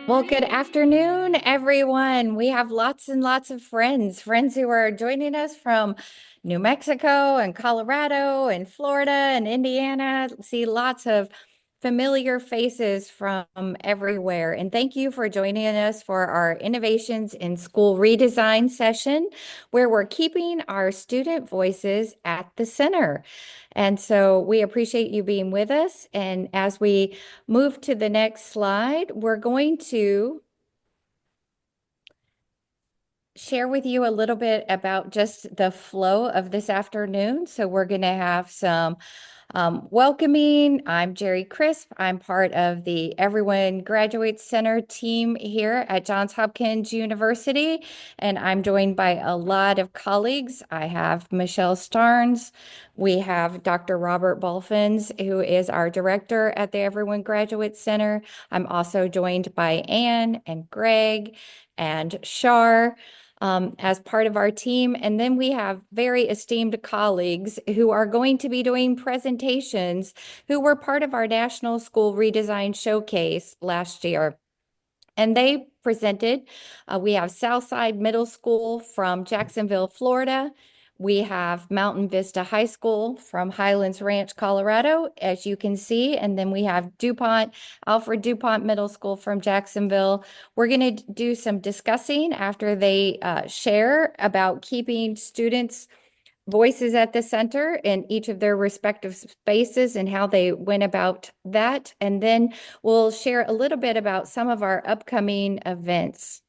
Well, good afternoon, everyone. We have lots and lots of friends who are joining us from New Mexico and Colorado and Florida and Indiana. See lots of familiar faces from everywhere. And thank you for joining us for our Innovations in School Redesign session, where we're keeping our student voices at the center. And so we appreciate you being with us. And as we move to the next slide, we're going to share with you a little bit about just the flow of this afternoon. So we're going to have some welcoming. I'm Jerry Crisp. I'm part of the Everyone Graduate Center team here at Johns Hopkins University, and I'm joined by a lot of colleagues. I have Michelle Starnes. We have Dr. Robert Balfins, who is our director at the Everyone Graduate Center. I'm also joined by Anne and Greg and Shar as part of our team. And then we have very esteemed colleagues who are going to be doing presentations who were part of our National School Redesign Showcase last year. And they presented, we have Southside Middle School from Jacksonville, Florida. We have Mountain Vista High School from Highlands Ranch, Colorado, as you can see. And then we have DuPont, Alfred DuPont Middle School from Jacksonville. We're going to do some discussing after they share about keeping students' voices at the center in each of their respective spaces and how they went about that. And then we'll share a little bit about some of our upcoming events.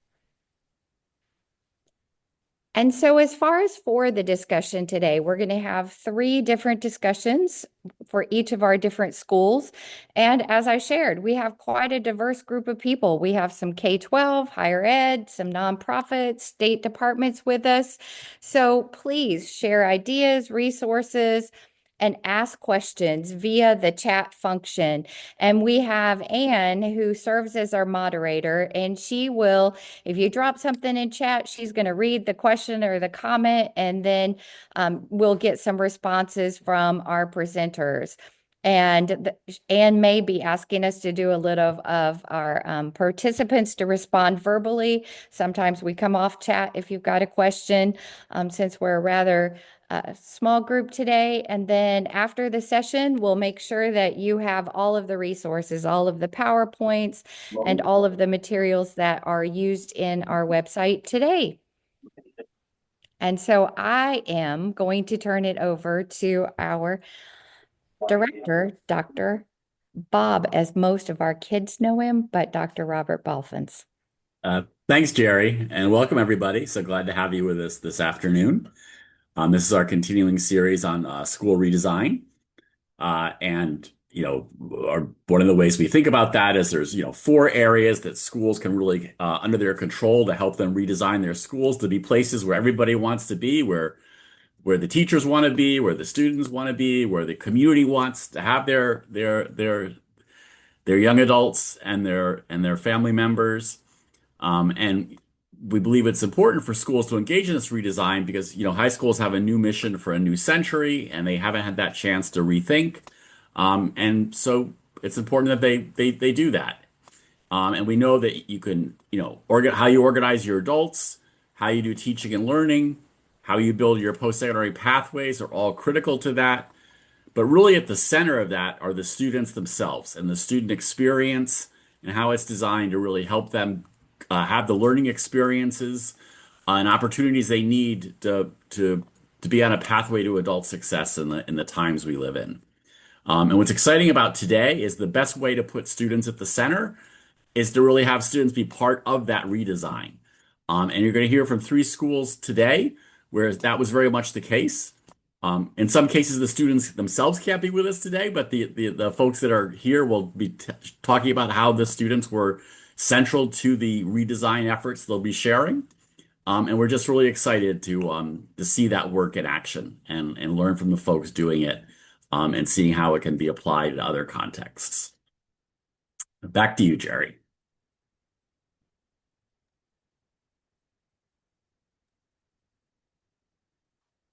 And so as far as for the discussion today, we're going to have 3 different discussions for each of our different schools. And as I shared, we have quite a diverse group of people. We have some K-12, higher ed, some nonprofits, state departments with us. So please share ideas, resources, and ask questions via the chat function. And we have Anne, who serves as our moderator, and she will, if you drop something in chat, she's going to read the question or the comment, and then we'll get some responses from our presenters. And Anne may be asking us to do a little of our participants to respond verbally. Sometimes we come off chat if you've got a question, since we're a rather small group today. And then after the session, we'll make sure that you have all of the resources, all of the PowerPoints, and all of the materials that are used in our website today. And so I am going to turn it over to our director, Dr. Bob, as most of our kids know him, but Dr. Robert Balfins. Thanks, Jerry, and welcome everybody. So glad to have you with us this afternoon. This is our continuing series on school redesign. And, one of the ways we think about that is there's, 4 areas that schools can really, under their control to help them redesign their schools to be places where everybody wants to be, where the teachers want to be, where the students want to be, where the community wants to have their young adults and their family members. And we believe it's important for schools to engage in this redesign because, high schools have a new mission for a new century and they haven't had that chance to rethink. And so it's important that they do that. And we know that you can, how you organize your adults, how you do teaching and learning, how you build your post-secondary pathways are all critical to that. But really at the center of that are the students themselves and the student experience and how it's designed to really help them have the learning experiences and opportunities they need to be on a pathway to adult success in the times we live in. And what's exciting about today is the best way to put students at the center is to really have students be part of that redesign. And you're going to hear from 3 schools today, whereas that was very much the case. In some cases, the students themselves can't be with us today, but the folks that are here will be talking about how the students were central to the redesign efforts they'll be sharing. And we're just really excited to see that work in action and learn from the folks doing it and seeing how it can be applied in other contexts. Back to you, Jerry.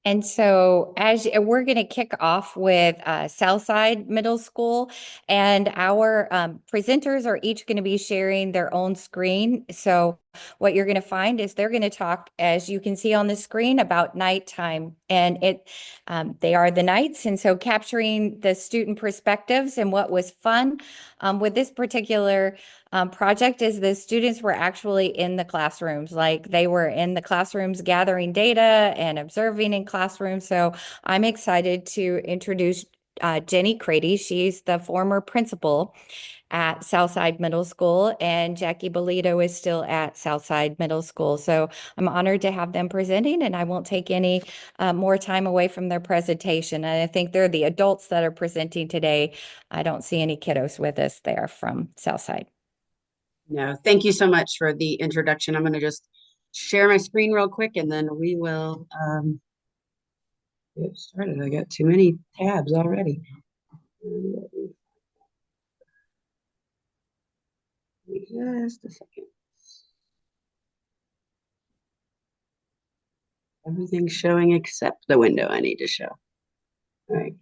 And so, as we're going to kick off with Southside Middle School, and our presenters are each going to be sharing their own screen. So, what you're going to find is they're going to talk, as you can see on the screen, about nighttime, and they are the nights. And so, capturing the student perspectives. And what was fun with this particular project is the students were actually in the classrooms, like they were in the classrooms gathering data and observing in classrooms. So I'm excited to introduce Jenny Crady. She's the former principal at Southside Middle School, and Jackie Bolito is still at Southside Middle School. So I'm honored to have them presenting, and I won't take any more time away from their presentation. And I think they're the adults that are presenting today. I don't see any kiddos with us there from Southside. No, thank you so much for the introduction. I'm going to just share my screen real quick and then we will get started. I got too many tabs already. Just a second. Everything's showing except the window I need to show. Okay.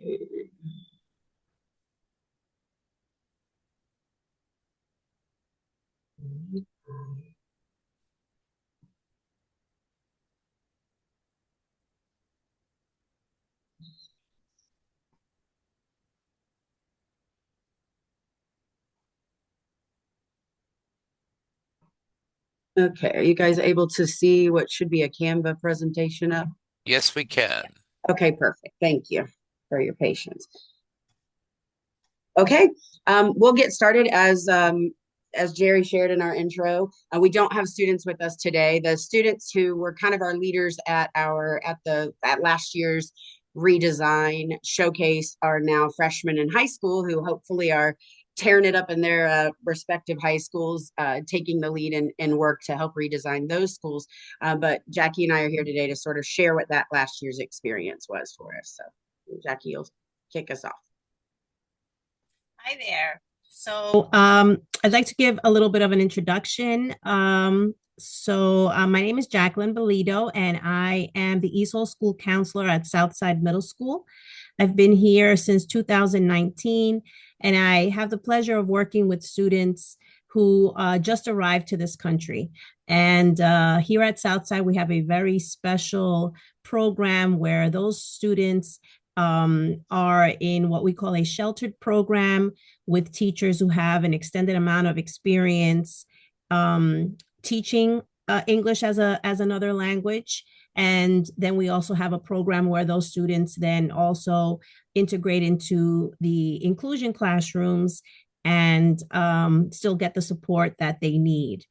Okay, are you guys able to see what should be a Canva presentation up? Yes, we can. Okay, perfect. Thank you for your patience. Okay, we'll get started as Jerry shared in our intro. We don't have students with us today. The students who were kind of our leaders at last year's redesign showcase are now freshmen in high school who hopefully are tearing it up in their respective high schools, taking the lead in work to help redesign those schools. But Jackie and I are here today to sort of share what that last year's experience was for us. So Jackie will kick us off. Hi there. So I'd like to give a little bit of an introduction. My name is Jacqueline Bolito, and I am the East Hall School Counselor at Southside Middle School. I've been here since 2019, and I have the pleasure of working with students who just arrived to this country. And here at Southside, we have a very special program where those students are in what we call a sheltered program with teachers who have an extended amount of experience teaching English as another language. And then we also have a program where those students then also integrate into the inclusion classrooms and still get the support that they need.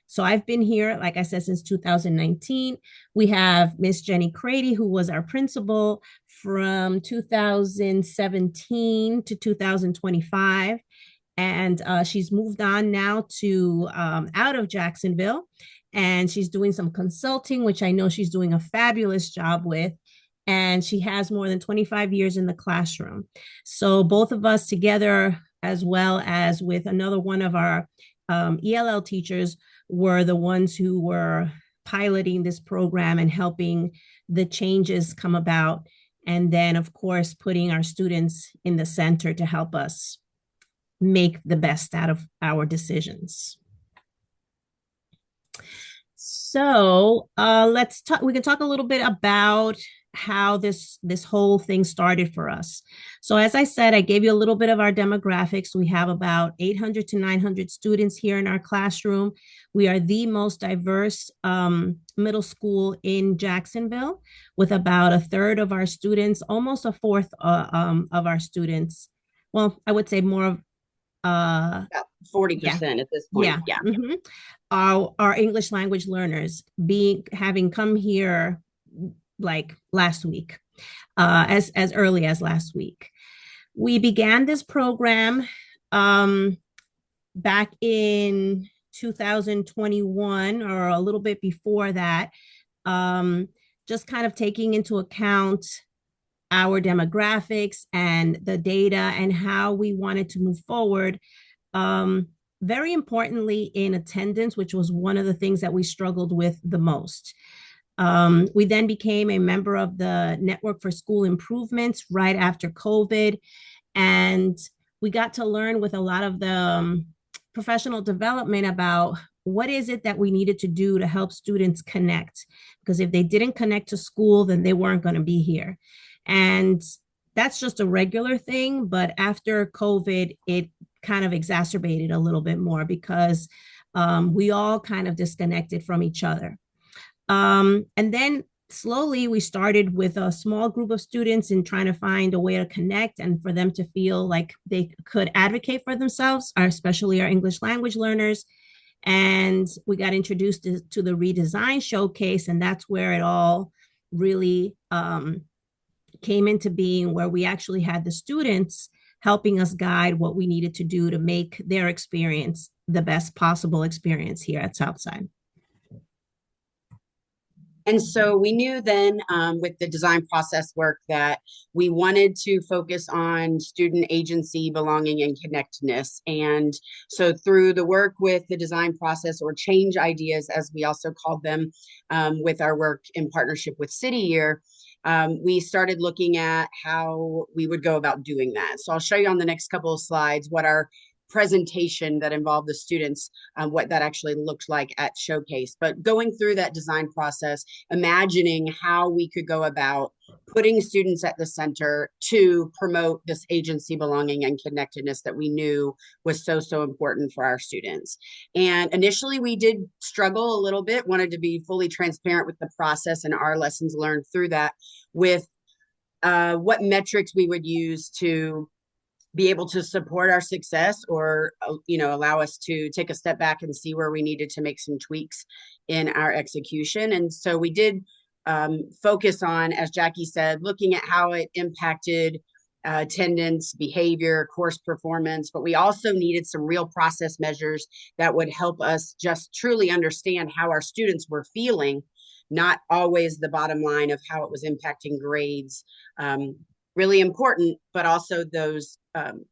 So I've been here, like I said, since 2019. We have Miss Jenny Crady, who was our principal from 2017 to 2025. And she's moved on now to out of Jacksonville. And she's doing some consulting, which I know she's doing a fabulous job with. And she has more than 25 years in the classroom. So both of us together, as well as with another one of our ELL teachers, were the ones who were piloting this program and helping the changes come about. And then, of course, putting our students in the center to help us make the best out of our decisions. So let's talk. We can talk a little bit about how this whole thing started for us. So as I said, I gave you a little bit of our demographics. We have about 800 to 900 students here in our classroom. We are the most diverse middle school in Jacksonville, with about a third of our students, almost a fourth of our students. Well, I would say more of about 40% at this point. Yeah. Mm-hmm. Our English language learners having come here like last week, as early as last week. We began this program back in 2021 or a little bit before that, just kind of taking into account our demographics and the data and how we wanted to move forward. Very importantly, in attendance, which was one of the things that we struggled with the most. We then became a member of the Network for School Improvements right after COVID. And we got to learn with a lot of the professional development about what is it that we needed to do to help students connect. Because if they didn't connect to school, then they weren't going to be here. And that's just a regular thing. But after COVID, it kind of exacerbated a little bit more because we all kind of disconnected from each other. And then slowly we started with a small group of students in trying to find a way to connect and for them to feel like they could advocate for themselves, especially our English language learners. And we got introduced to the Redesign showcase, and that's where it all really came into being, where we actually had the students helping us guide what we needed to do to make their experience the best possible experience here at Southside. And so we knew then with the design process work that we wanted to focus on student agency, belonging, and connectedness. And so through the work with the design process, or change ideas, as we also called them, with our work in partnership with City Year, we started looking at how we would go about doing that. So I'll show you on the next couple of slides what our presentation that involved the students, what that actually looked like at Showcase. But going through that design process, imagining how we could go about putting students at the center to promote this agency, belonging, and connectedness that we knew was so, so important for our students. And initially we did struggle a little bit, wanted to be fully transparent with the process and our lessons learned through that, with what metrics we would use to be able to support our success, or allow us to take a step back and see where we needed to make some tweaks in our execution. And so we did focus on, as Jackie said, looking at how it impacted attendance, behavior, course performance, but we also needed some real process measures that would help us just truly understand how our students were feeling, not always the bottom line of how it was impacting grades. Really important, but also those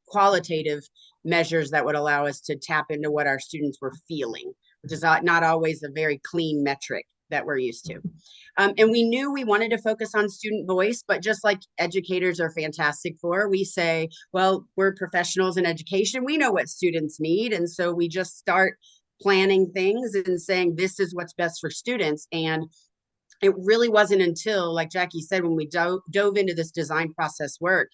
qualitative measures that would allow us to tap into what our students were feeling, which is not always a very clean metric that we're used to. And we knew we wanted to focus on student voice, but just like educators are fantastic for, we say, well, we're professionals in education. We know what students need. And so we just start planning things and saying, this is what's best for students. And it really wasn't until, like Jackie said, when we dove into this design process work,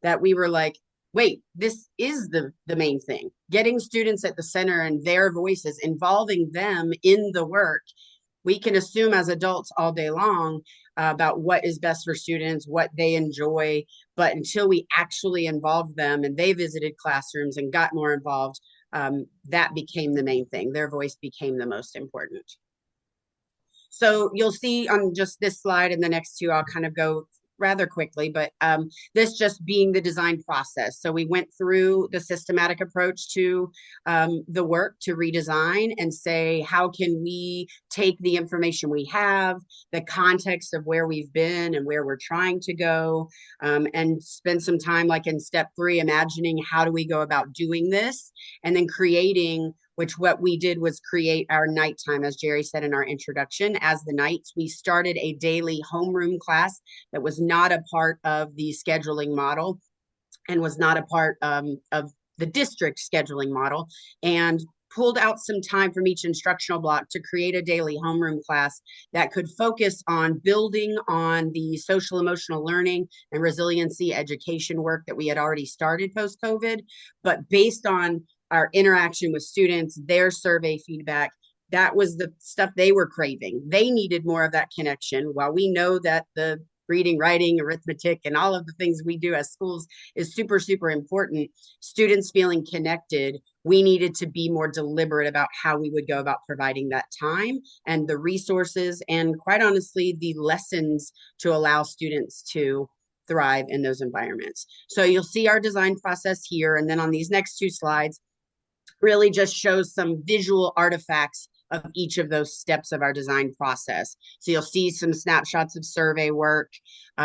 that we were like, wait, this is the main thing. Getting students at the center and their voices, involving them in the work. We can assume as adults all day long about what is best for students, what they enjoy, but until we actually involved them and they visited classrooms and got more involved, that became the main thing. Their voice became the most important. So you'll see on just this slide and the next two, I'll kind of go rather quickly, but this just being the design process. So we went through the systematic approach to the work to redesign and say, how can we take the information we have, the context of where we've been and where we're trying to go, and spend some time, like in step 3, imagining how do we go about doing this, and then creating, which what we did was create our nighttime, as Jerry said in our introduction. As the nights, we started a daily homeroom class that was not a part of the scheduling model and was not a part of the district scheduling model, and pulled out some time from each instructional block to create a daily homeroom class that could focus on building on the social emotional learning and resiliency education work that we had already started post-COVID, but based on our interaction with students, their survey feedback, that was the stuff they were craving. They needed more of that connection. While we know that the reading, writing, arithmetic, and all of the things we do as schools is super, super important, students feeling connected, we needed to be more deliberate about how we would go about providing that time and the resources, and quite honestly, the lessons to allow students to thrive in those environments. So you'll see our design process here. And then on these next 2 slides, really just shows some visual artifacts of each of those steps of our design process. So you'll see some snapshots of survey work.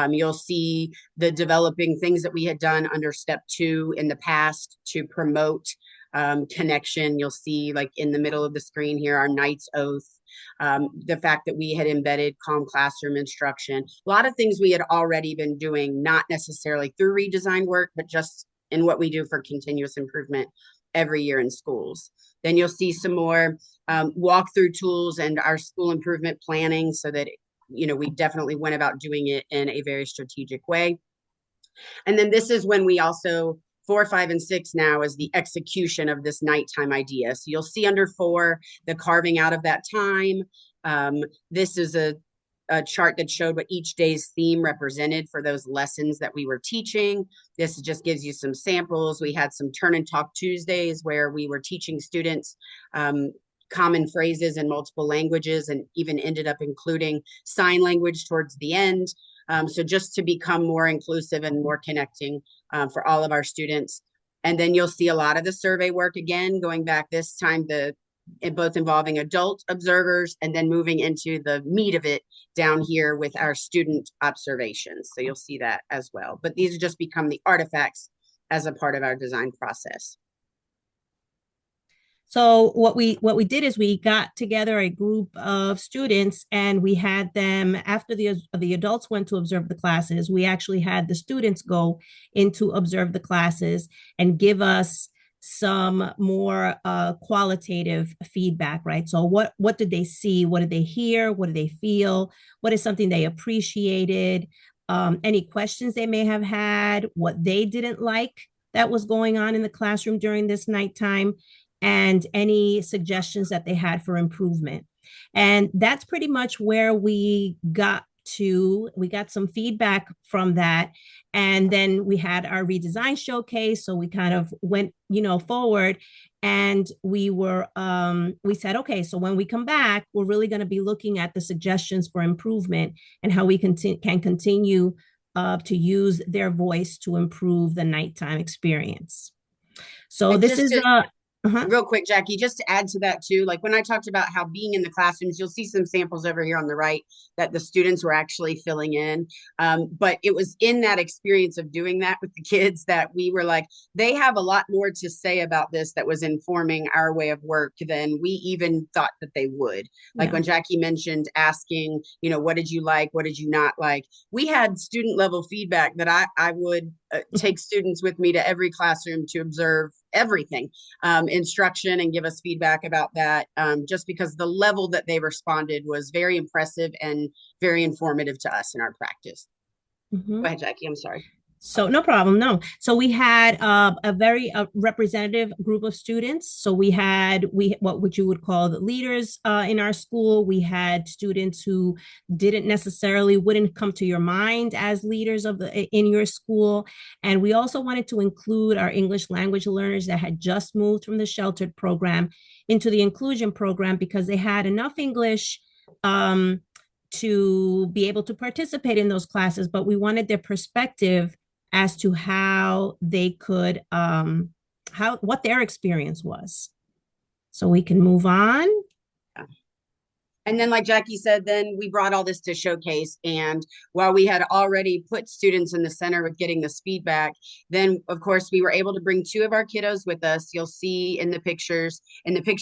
You'll see the developing things that we had done under step 2 in the past to promote connection. You'll see like in the middle of the screen here, our Knight's Oath, the fact that we had embedded calm classroom instruction, a lot of things we had already been doing, not necessarily through redesign work, but just in what we do for continuous improvement every year in schools. Then you'll see some more walkthrough tools and our school improvement planning, so that, we definitely went about doing it in a very strategic way. And then this is when we also, 4, 5, and 6 now is the execution of this nighttime idea. So you'll see under 4, the carving out of that time. This is a chart that showed what each day's theme represented for those lessons that we were teaching. This just gives you some samples. We had some Turn and Talk Tuesdays where we were teaching students common phrases in multiple languages, and even ended up including sign language towards the end. So just to become more inclusive and more connecting for all of our students. And then you'll see a lot of the survey work again, going back this time, both involving adult observers and then moving into the meat of it down here with our student observations. So you'll see that as well. But these just become the artifacts as a part of our design process. So what we did is we got together a group of students, and we had them, after the adults went to observe the classes, we actually had the students go in to observe the classes and give us some more qualitative feedback, right? So what did they see? What did they hear? What did they feel? What is something they appreciated? Any questions they may have had, what they didn't like that was going on in the classroom during this nighttime, and any suggestions that they had for improvement. And that's pretty much where we got to. We got some feedback from that. And then we had our redesign showcase. So we kind of went, forward, and we said, okay, so when we come back, we're really going to be looking at the suggestions for improvement and how we can continue to use their voice to improve the nighttime experience. So and this is real quick, Jackie, just to add to that too, like when I talked about how being in the classrooms, you'll see some samples over here on the right that the students were actually filling in. But it was in that experience of doing that with the kids that we were like, they have a lot more to say about this that was informing our way of work than we even thought that they would. Like when Jackie mentioned asking, what did you like? What did you not like? We had student level feedback that I would take students with me to every classroom to observe everything, instruction, and give us feedback about that, just because the level that they responded was very impressive and very informative to us in our practice. Go ahead, Jackie. I'm sorry. So no problem. No. So we had a very representative group of students. So we what you would call the leaders in our school. We had students who wouldn't come to your mind as leaders in your school. And we also wanted to include our English language learners that had just moved from the sheltered program into the inclusion program, because they had enough English to be able to participate in those classes, but we wanted their perspective as to how they could, what their experience was. So we can move on. And then, like Jackie said, then we brought all this to showcase. And while we had already put students in the center with getting this feedback, then of course we were able to bring 2 of our kiddos with us. You'll see in the picture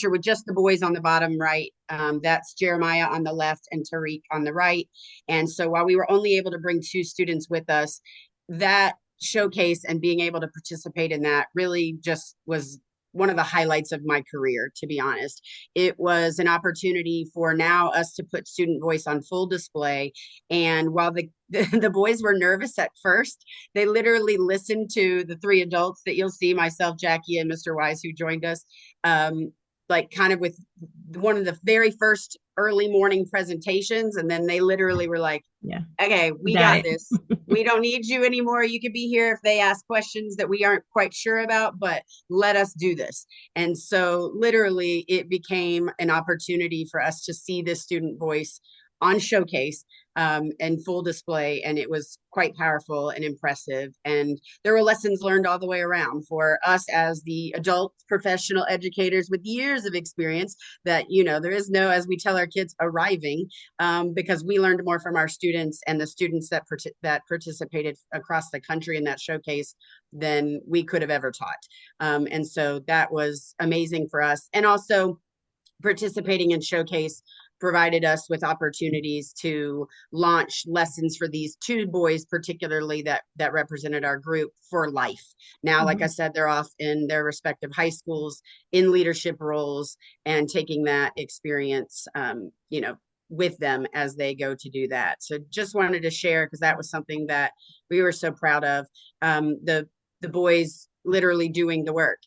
with just the boys on the bottom right, that's Jeremiah on the left and Tariq on the right. And so while we were only able to bring 2 students with us, that showcase and being able to participate in that really just was one of the highlights of my career, to be honest. It was an opportunity for now us to put student voice on full display. And while the boys were nervous at first, they literally listened to the 3 adults that you'll see, myself, Jackie, and Mr. Wise, who joined us, like kind of with one of the very first early morning presentations. And then they literally were like, okay, we got this. We don't need you anymore. You could be here if they ask questions that we aren't quite sure about, but let us do this. And so literally it became an opportunity for us to see this student voice on showcase, in full display, and it was quite powerful and impressive. And there were lessons learned all the way around for us as the adult professional educators with years of experience, that, you know, there is no, as we tell our kids, arriving, because we learned more from our students and the students that participated across the country in that showcase than we could have ever taught. And so that was amazing for us. And also participating in showcase provided us with opportunities to launch lessons for these two boys, particularly that represented our group, for life. Now, like I said, they're off in their respective high schools in leadership roles and taking that experience, you know, with them as they go to do that. So just wanted to share, because that was something that we were so proud of. The boys literally doing the work.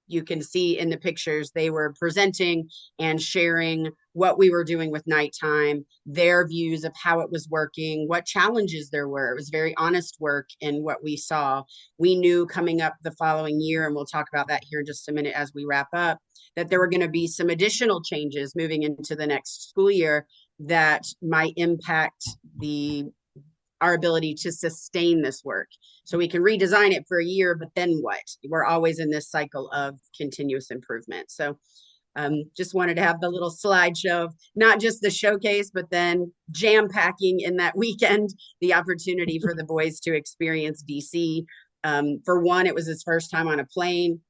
You can see in the pictures, they were presenting and sharing what we were doing with nighttime, their views of how it was working, what challenges there were. It was very honest work in what we saw. We knew coming up the following year, and we'll talk about that here in just a minute as we wrap up, that there were going to be some additional changes moving into the next school year that might impact our ability to sustain this work. So we can redesign it for a year, but then what? We're always in this cycle of continuous improvement. So just wanted to have the little slideshow of not just the showcase, but then jam packing in that weekend, the opportunity for the boys to experience DC. For one, it was his first time on a plane.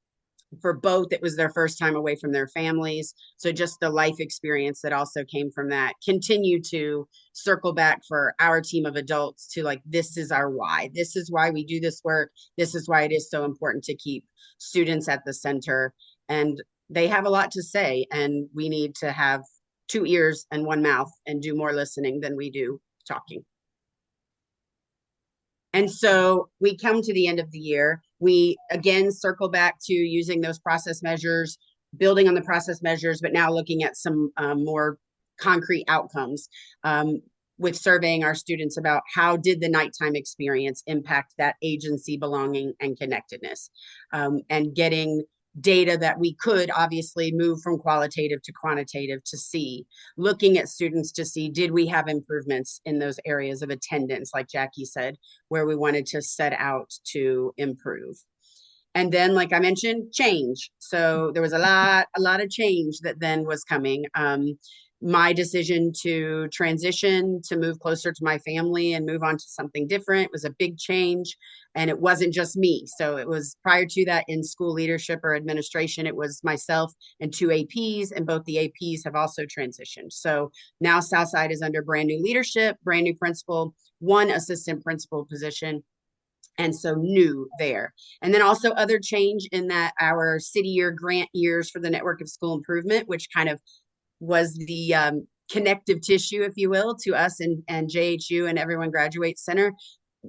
For both, it was their first time away from their families. So just the life experience that also came from that continue to circle back for our team of adults to, like, this is our why. This is why we do this work. This is why it is so important to keep students at the center. And they have a lot to say, and we need to have 2 ears and 1 mouth and do more listening than we do talking. And so we come to the end of the year. We again circle back to using those process measures, building on the process measures, but now looking at some more concrete outcomes, with surveying our students about how did the nighttime experience impact that agency, belonging, and connectedness, and getting data that we could obviously move from qualitative to quantitative to see, looking at students to see, did we have improvements in those areas of attendance, like Jackie said, where we wanted to set out to improve. And then, like I mentioned, change. So there was a lot of change that then was coming. My decision to transition, to move closer to my family and move on to something different, was a big change. And it wasn't just me. So it was, prior to that, in school leadership or administration, it was myself and 2 APs, and both the APs have also transitioned. So now Southside is under brand new leadership, brand new principal, 1 assistant principal position. And so new there. And then also other change in that our city year grant years for the network of school improvement, which kind of was the connective tissue, if you will, to us and JHU and Everyone Graduates Center.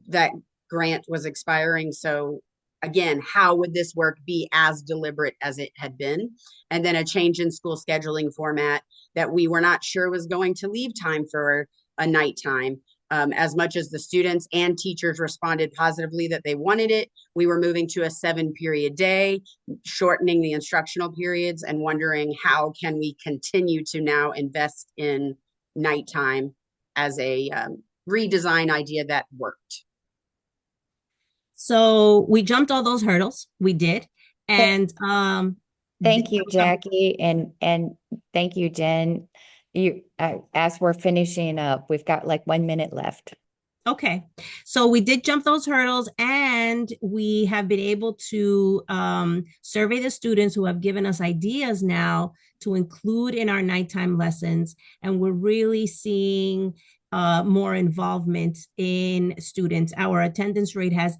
That grant was expiring. So again, how would this work be as deliberate as it had been? And then a change in school scheduling format that we were not sure was going to leave time for a nighttime. As much as the students and teachers responded positively that they wanted it, we were moving to a 7-period day, shortening the instructional periods, and wondering how can we continue to now invest in nighttime as a redesign idea that worked. So we jumped all those hurdles. We did. And thank you, Jackie, and thank you, Jen. As we're finishing up, we've got like 1 minute left. Okay, so we did jump those hurdles, and we have been able to survey the students who have given us ideas now to include in our nighttime lessons, and we're really seeing more involvement in students. Our attendance rate has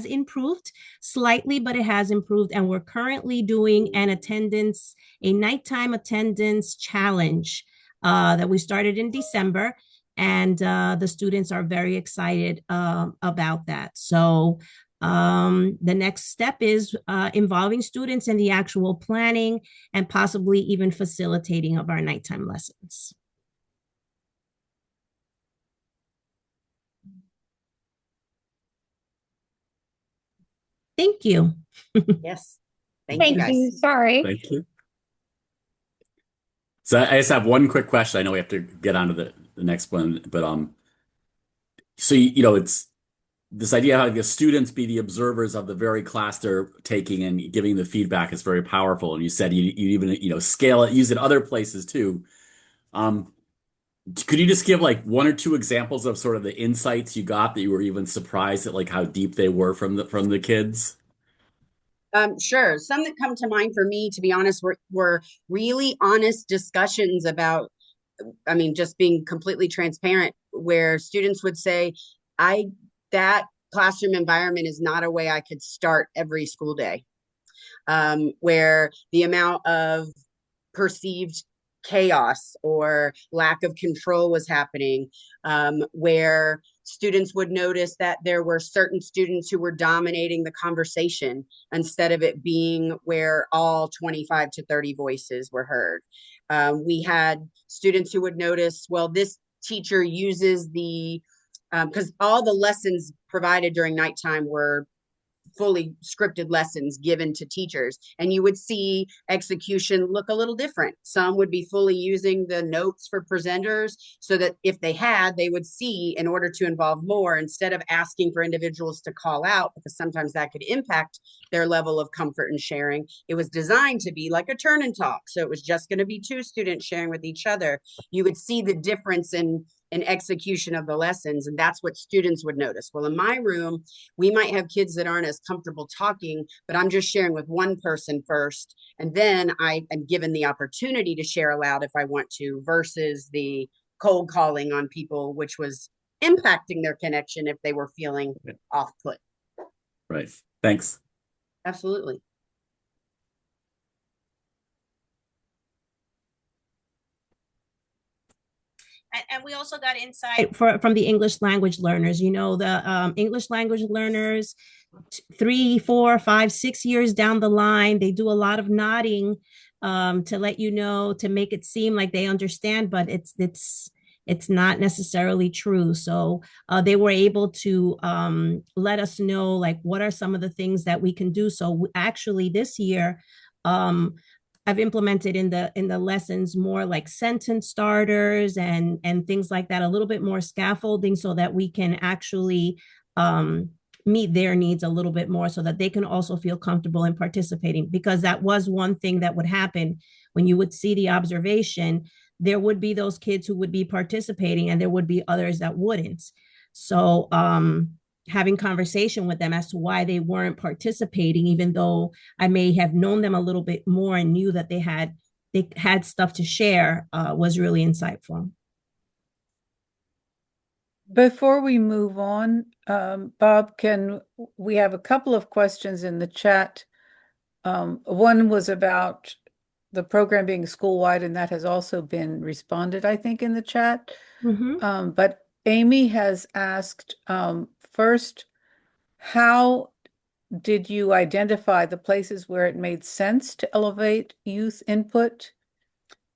improved slightly, but it has improved, and we're currently doing a nighttime attendance challenge that we started in December. And the students are very excited about that. So the next step is involving students in the actual planning and possibly even facilitating of our nighttime lessons. Thank you. Yes. Thank you, guys. Sorry. Thank you. So I just have one quick question. I know we have to get on to the next one. But so it's this idea of having the students be the observers of the very class they're taking and giving the feedback is very powerful. And you said you even scale it, use it other places too. Um, could you just give like one or two examples of sort of the insights you got that you were even surprised at like how deep they were from the kids? Sure. Some that come to mind for me, to be honest, were really honest discussions about, I mean, just being completely transparent, where students would say, that classroom environment is not a way I could start every school day. Where the amount of perceived chaos or lack of control was happening, where students would notice that there were certain students who were dominating the conversation instead of it being where all 25 to 30 voices were heard. We had students who would notice, well, this teacher uses because all the lessons provided during nighttime were fully scripted lessons given to teachers, and you would see execution look a little different. Some would be fully using the notes for presenters so that if they would see, in order to involve more, instead of asking for individuals to call out, because sometimes that could impact their level of comfort and sharing, it was designed to be like a turn and talk. So it was just going to be two students sharing with each other. You would see the difference in execution of the lessons, and that's what students would notice. Well, in my room, we might have kids that aren't as comfortable talking, but I'm just sharing with one person first, and then I am given the opportunity to share aloud if I want to, versus the cold calling on people, which was impacting their connection if they were feeling off put. Right. Thanks. Absolutely. And we also got insight from the English language learners. The English language learners, 3, 4, 5, 6 years down the line, they do a lot of nodding to let you know, to make it seem like they understand, but it's not necessarily true. So they were able to let us know, like, what are some of the things that we can do. So actually this year, I've implemented in the lessons more like sentence starters and things like that, a little bit more scaffolding, so that we can actually meet their needs a little bit more, so that they can also feel comfortable in participating. Because that was one thing that would happen when you would see the observation. There would be those kids who would be participating, and there would be others that wouldn't. So having conversation with them as to why they weren't participating, even though I may have known them a little bit more and knew that they had stuff to share, was really insightful. Before we move on, Bob, we have a couple of questions in the chat. One was about the program being school-wide, and that has also been responded, I think, in the chat. Mm-hmm. But Amy has asked, first, how did you identify the places where it made sense to elevate youth input?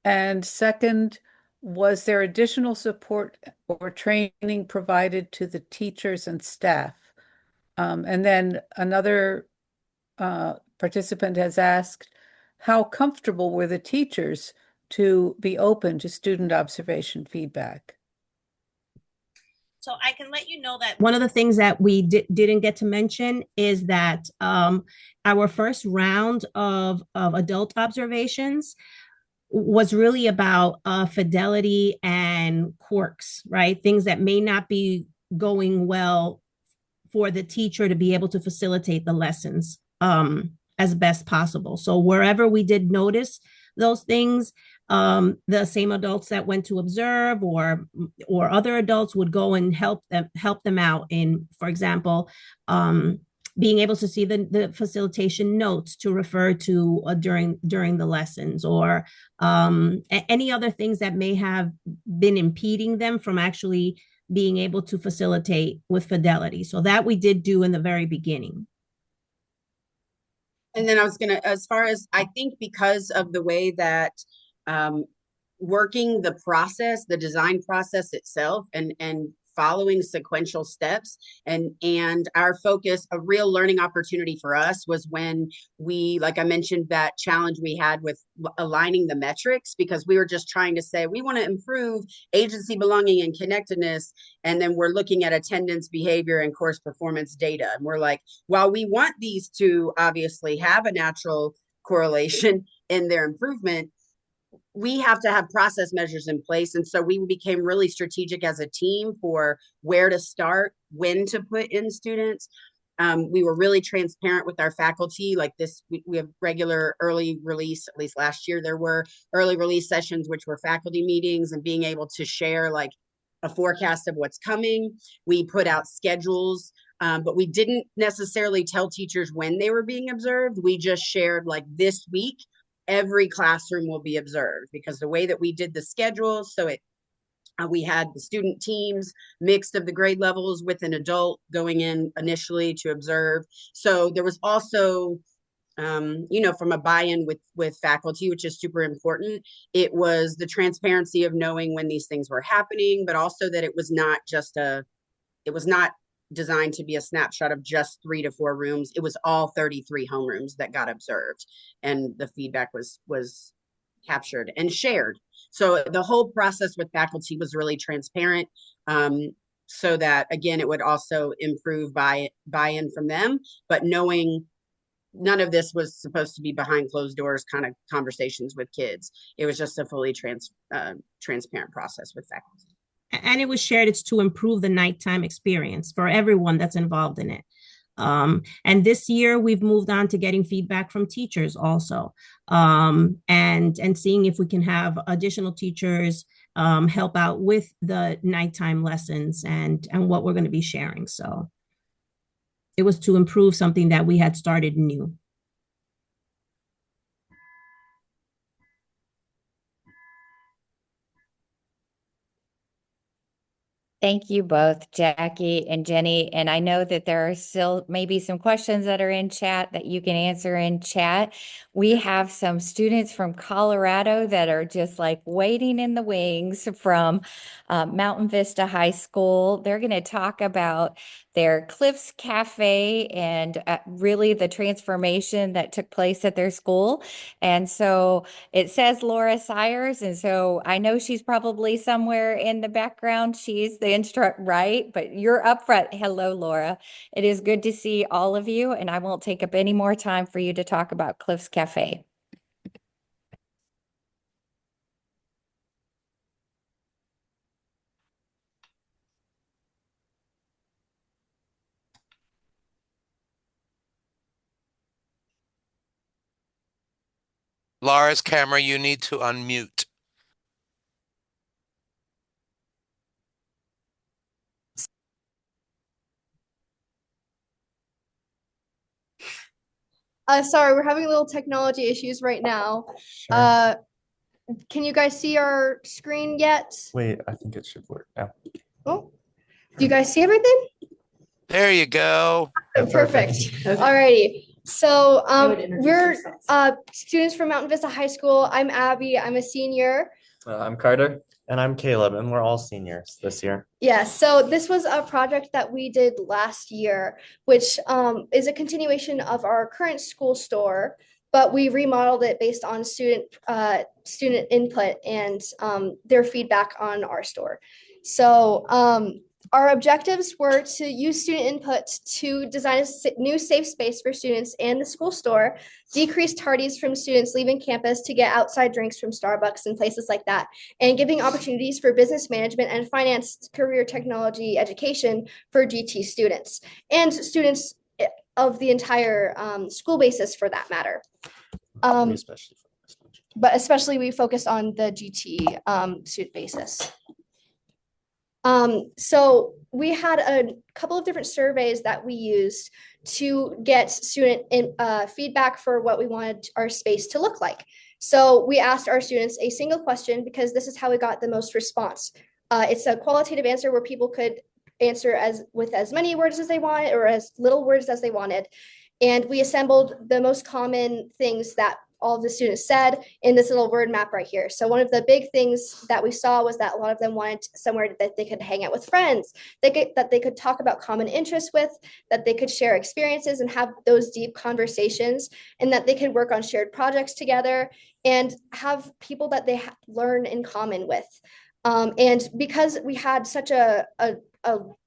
And second, was there additional support or training provided to the teachers and staff? And then another participant has asked, how comfortable were the teachers to be open to student observation feedback? So I can let you know that one of the things that we didn't get to mention is that our first round of adult observations was really about fidelity and quirks, right? Things that may not be going well for the teacher to be able to facilitate the lessons as best possible. So wherever we did notice those things, the same adults that went to observe or other adults would go and help them out in, for example, being able to see the facilitation notes to refer to during the lessons, or any other things that may have been impeding them from actually being able to facilitate with fidelity. So that we did do in the very beginning. And then I was gonna, as far as, I think because of the way that working the process, the design process itself, and following sequential steps. And our focus, a real learning opportunity for us was when we, like I mentioned, that challenge we had with aligning the metrics, because we were just trying to say, we want to improve agency belonging and connectedness. And then we're looking at attendance, behavior, and course performance data. And we're like, while we want these to obviously have a natural correlation in their improvement, we have to have process measures in place. And so we became really strategic as a team for where to start, when to put in students. We were really transparent with our faculty. Like this, we have regular early release, at least last year, there were early release sessions, which were faculty meetings, and being able to share like a forecast of what's coming. We put out schedules, but we didn't necessarily tell teachers when they were being observed. We just shared like this week, every classroom will be observed, because the way that we did the schedule, so we had the student teams mixed of the grade levels with an adult going in initially to observe. So there was also, from a buy-in with faculty, which is super important. It was the transparency of knowing when these things were happening, but also that it was not designed to be a snapshot of just 3 to 4 rooms. It was all 33 homerooms that got observed, and the feedback was captured and shared. So the whole process with faculty was really transparent, so that, again, it would also improve buy-in from them, but knowing none of this was supposed to be behind closed doors kind of conversations with kids. It was just a fully transparent process with faculty. And it was shared. It's to improve the nighttime experience for everyone that's involved in it. And this year we've moved on to getting feedback from teachers also, and seeing if we can have additional teachers help out with the nighttime lessons and what we're going to be sharing. So it was to improve something that we had started new. Thank you both, Jackie and Jenny. And I know that there are still maybe some questions that are in chat that you can answer in chat. We have some students from Colorado that are just like waiting in the wings from Mountain Vista High School. They're going to talk about their Cliffs Cafe and really the transformation that took place at their school. And so it says Laura Sires, and so I know she's probably somewhere in the background. She's the instructor, right? But you're up front. Hello, Laura. It is good to see all of you, and I won't take up any more time for you to talk about Cliffs Cafe. Laura's camera, you need to unmute. Sorry, we're having a little technology issues right now. Sure. Can you guys see our screen yet? Wait, I think it should work now. Oh, do you guys see everything? There you go. Yeah, Perfect. Alrighty. So we're students from Mountain Vista High School. I'm Abby. I'm a senior. I'm Carter. And I'm Caleb, and we're all seniors this year. Yeah, so this was a project that we did last year, which is a continuation of our current school store, but we remodeled it based on student input and their feedback on our store. So our objectives were to use student input to design a new safe space for students and the school store, decrease tardies from students leaving campus to get outside drinks from Starbucks and places like that, and giving opportunities for business management and finance career technology education for GT students and students of the entire school basis for that matter. But especially we focused on the GT student basis. So we had a couple of different surveys that we used to get student feedback for what we wanted our space to look like. So we asked our students a single question because this is how we got the most response. It's a qualitative answer where people could answer with as many words as they wanted or as little words as they wanted. And we assembled the most common things that all of the students said in this little word map right here. So one of the big things that we saw was that a lot of them wanted somewhere that they could hang out with friends, that they could talk about common interests with, that they could share experiences and have those deep conversations, and that they could work on shared projects together and have people that they learn in common with. And because we had such a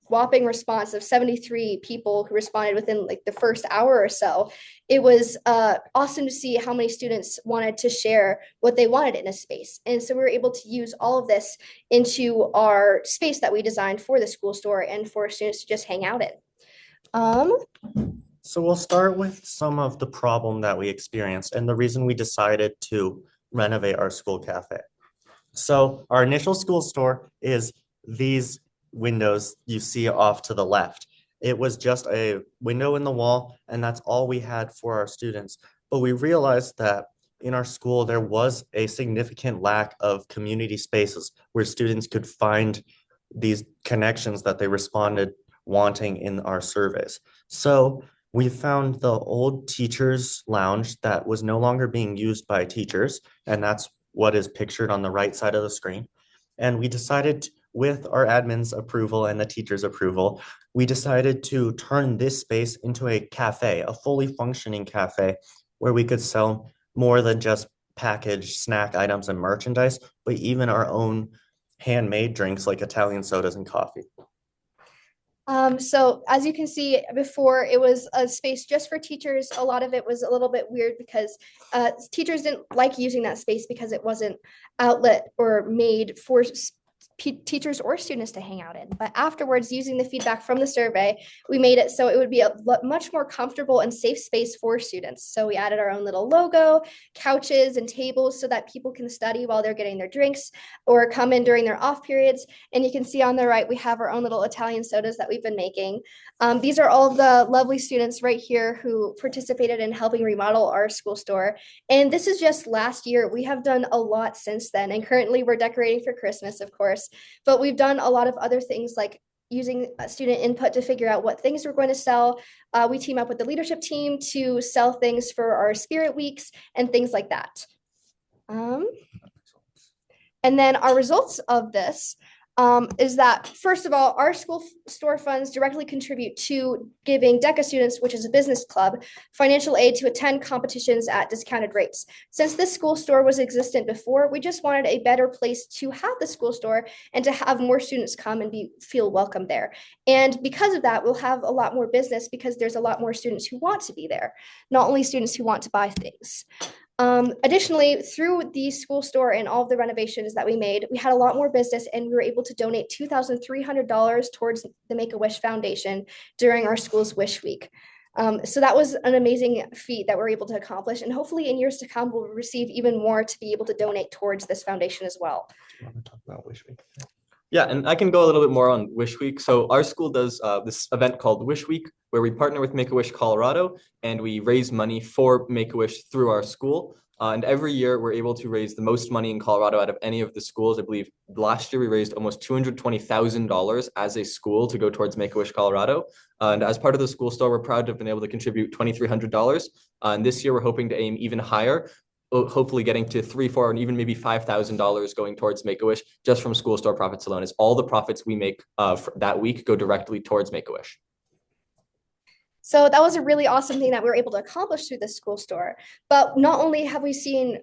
whopping response of 73 people who responded within like the first hour or so, it was awesome to see how many students wanted to share what they wanted in a space. And so we were able to use all of this into our space that we designed for the school store and for students to just hang out in. So we'll start with some of the problem that we experienced and the reason we decided to renovate our school cafe. So our initial school store is these windows you see off to the left. It was just a window in the wall, and that's all we had for our students. But we realized that in our school, there was a significant lack of community spaces where students could find these connections that they responded wanting in our surveys. So we found the old teachers' lounge that was no longer being used by teachers, and that's what is pictured on the right side of the screen. And we decided, with our admin's approval and the teacher's approval, we decided to turn this space into a cafe, a fully functioning cafe, where we could sell more than just packaged snack items and merchandise, but even our own handmade drinks like Italian sodas and coffee. So as you can see before, it was a space just for teachers. A lot of it was a little bit weird because teachers didn't like using that space because it wasn't outlet or made for teachers or students to hang out in. But afterwards, using the feedback from the survey, we made it so it would be a much more comfortable and safe space for students. So we added our own little logo, couches and tables so that people can study while they're getting their drinks or come in during their off periods. And you can see on the right, we have our own little Italian sodas that we've been making. These are all of the lovely students right here who participated in helping remodel our school store. And this is just last year. We have done a lot since then. And currently we're decorating for Christmas, of course. But we've done a lot of other things like using student input to figure out what things we're going to sell. We team up with the leadership team to sell things for our spirit weeks and things like that. And then our results of this is that, first of all, our school store funds directly contribute to giving DECA students, which is a business club, financial aid to attend competitions at discounted rates. Since this school store was existent before, we just wanted a better place to have the school store and to have more students come and feel welcome there. And because of that, we'll have a lot more business because there's a lot more students who want to be there, not only students who want to buy things. Additionally, through the school store and all of the renovations that we made, we had a lot more business and we were able to donate $2,300 towards the Make-A-Wish Foundation during our school's Wish Week. So that was an amazing feat that we're able to accomplish. And hopefully in years to come, we'll receive even more to be able to donate towards this foundation as well. Do you want to talk about Wish Week? Yeah, and I can go a little bit more on Wish Week. So our school does this event called Wish Week, where we partner with Make-A-Wish Colorado, and we raise money for Make-A-Wish through our school. And every year we're able to raise the most money in Colorado out of any of the schools. I believe last year we raised almost $220,000 as a school to go towards Make-A-Wish Colorado. And as part of the school store, we're proud to have been able to contribute $2,300. And this year we're hoping to aim even higher, hopefully getting to $3,000, $4,000, and even maybe $5,000 going towards Make-A-Wish just from school store profits alone, as all the profits we make for that week go directly towards Make-A-Wish. So that was a really awesome thing that we were able to accomplish through the school store. But not only have we seen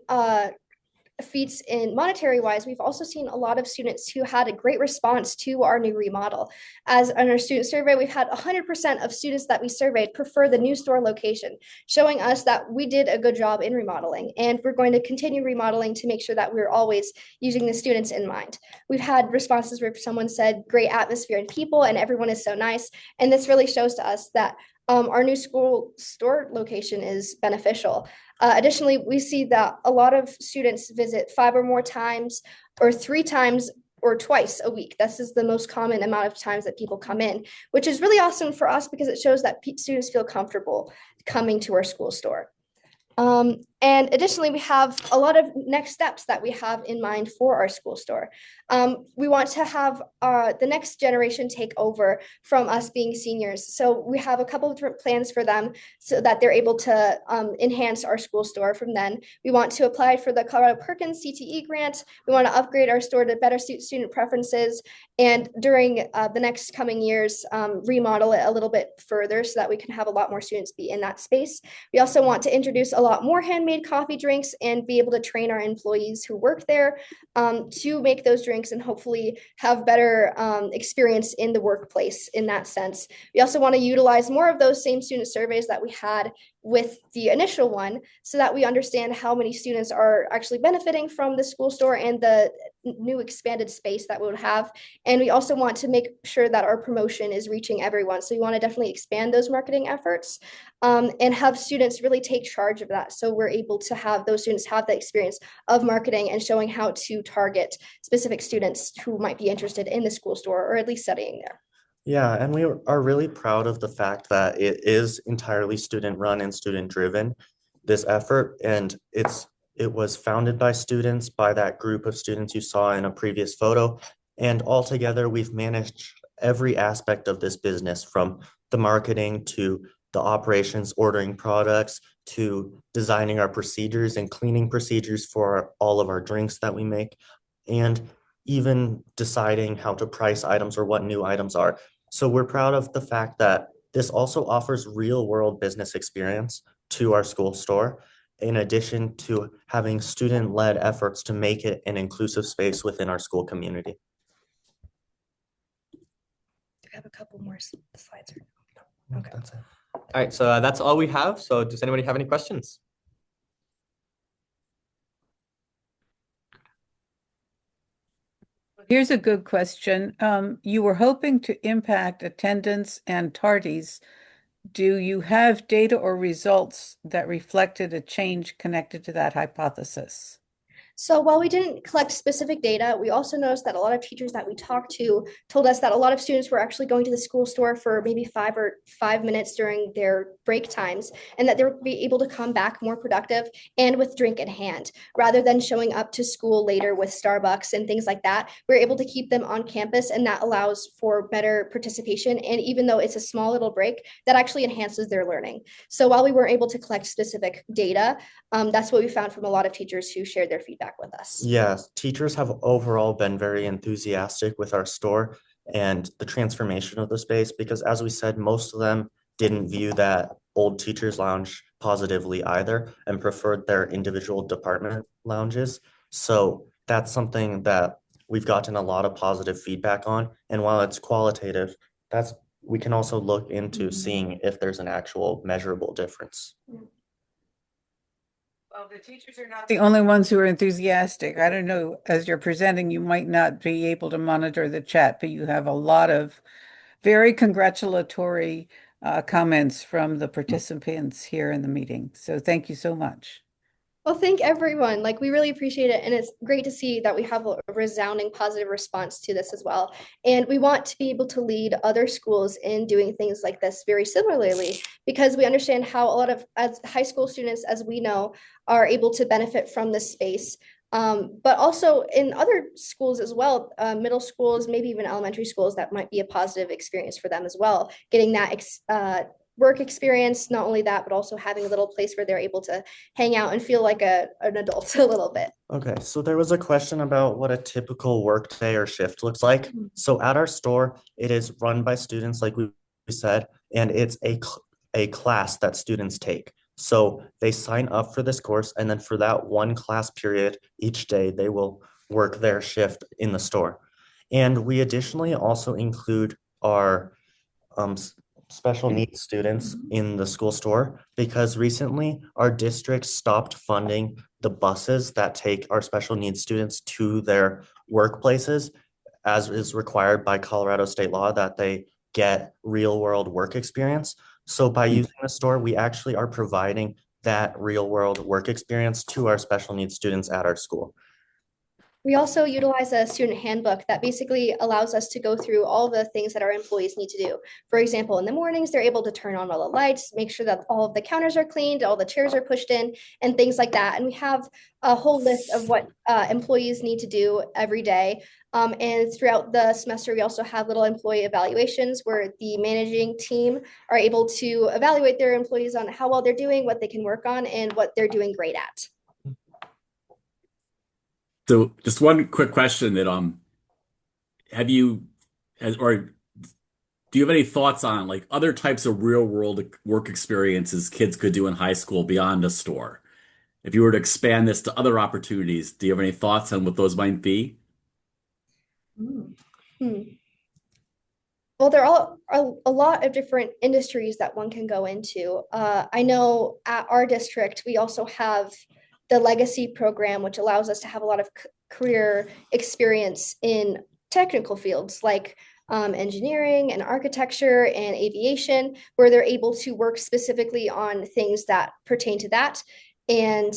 feats in monetary wise, we've also seen a lot of students who had a great response to our new remodel. As in our student survey, we've had 100% of students that we surveyed prefer the new store location, showing us that we did a good job in remodeling. And we're going to continue remodeling to make sure that we're always using the students in mind. We've had responses where someone said great atmosphere and people, and everyone is so nice. And this really shows to us that our new school store location is beneficial. Additionally, we see that a lot of students visit 5 or more times, or 3 times, or twice a week. This is the most common amount of times that people come in, which is really awesome for us because it shows that students feel comfortable coming to our school store. And And additionally, we have a lot of next steps that we have in mind for our school store. We want to have the next generation take over from us being seniors. So we have a couple of different plans for them so that they're able to enhance our school store from then. We want to apply for the Colorado Perkins CTE grant. We want to upgrade our store to better suit student preferences. And during the next coming years, remodel it a little bit further so that we can have a lot more students be in that space. We also want to introduce a lot more handmade coffee drinks and be able to train our employees who work there to make those drinks and hopefully have better experience in the workplace in that sense. We also want to utilize more of those same student surveys that we had with the initial one so that we understand how many students are actually benefiting from the school store and the new expanded space that we would have. And we also want to make sure that our promotion is reaching everyone. So we want to definitely expand those marketing efforts and have students really take charge of that. So we're able to have those students have the experience of marketing and showing how to target specific students who might be interested in the school store or at least studying there. Yeah, and we are really proud of the fact that it is entirely student run and student driven, this effort, and it was founded by students, by that group of students you saw in a previous photo. And altogether, we've managed every aspect of this business, from the marketing to the operations, ordering products, to designing our procedures and cleaning procedures for all of our drinks that we make, and even deciding how to price items or what new items are. So we're proud of the fact that this also offers real world business experience to our school store, in addition to having student-led efforts to make it an inclusive space within our school community. Do we have a couple more slides? Okay. That's it. All right, so that's all we have. So does anybody have any questions? Here's a good question. You were hoping to impact attendance and tardies. Do you have data or results that reflected a change connected to that hypothesis? So while we didn't collect specific data, we also noticed that a lot of teachers that we talked to told us that a lot of students were actually going to the school store for maybe 5 minutes during their break times, and that they would be able to come back more productive and with drink in hand, rather than showing up to school later with Starbucks and things like that. We're able to keep them on campus, and that allows for better participation. And even though it's a small little break, that actually enhances their learning. So while we weren't able to collect specific data, that's what we found from a lot of teachers who shared their feedback with us. Yes, teachers have overall been very enthusiastic with our store and the transformation of the space, because as we said, most of them didn't view that old teachers lounge positively either and preferred their individual department lounges. So that's something that we've gotten a lot of positive feedback on. And while it's qualitative, we can also look into seeing if there's an actual measurable difference. Well, the teachers are not the only ones who are enthusiastic. I don't know, as you're presenting, you might not be able to monitor the chat, but you have a lot of very congratulatory comments from the participants here in the meeting. So thank you so much. Well, thank everyone. Like, we really appreciate it. And it's great to see that we have a resounding positive response to this as well. And we want to be able to lead other schools in doing things like this very similarly, because we understand how a lot of as high school students, as we know, are able to benefit from this space. But also in other schools as well, middle schools, maybe even elementary schools, that might be a positive experience for them as well. Getting that work experience, not only that, but also having a little place where they're able to hang out and feel like an adult a little bit. Okay, so there was a question about what a typical work day or shift looks like. So at our store, it is run by students, like we said, and it's a class that students take. So they sign up for this course, and then for that one class period each day, they will work their shift in the store. And we additionally also include our special needs students in the school store, because recently our district stopped funding the buses that take our special needs students to their workplaces, as is required by Colorado state law, that they get real world work experience. So by using the store, we actually are providing that real world work experience to our special needs students at our school. We also utilize a student handbook that basically allows us to go through all the things that our employees need to do. For example, in the mornings, they're able to turn on all the lights, make sure that all of the counters are cleaned, all the chairs are pushed in, and things like that. And we have a whole list of what employees need to do every day. And throughout the semester, we also have little employee evaluations where the managing team are able to evaluate their employees on how well they're doing, what they can work on, and what they're doing great at. So just one quick question that have you or do you have any thoughts on like other types of real world work experiences kids could do in high school beyond a store? If you were to expand this to other opportunities, do you have any thoughts on what those might be? Well, there are a lot of different industries that one can go into. I know at our district, we also have the legacy program, which allows us to have a lot of career experience in technical fields like engineering and architecture and aviation, where they're able to work specifically on things that pertain to that. And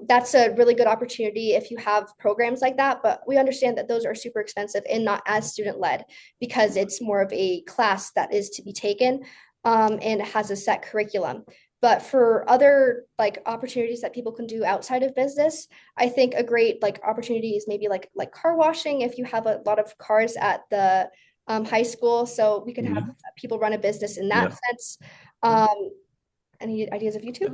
that's a really good opportunity if you have programs like that. But we understand that those are super expensive and not as student led because it's more of a class that is to be taken and has a set curriculum. But for other like opportunities that people can do outside of business, I think a great like opportunity is maybe like car washing if you have a lot of cars at the high school. So we could have people run a business in that sense. Any ideas of you two?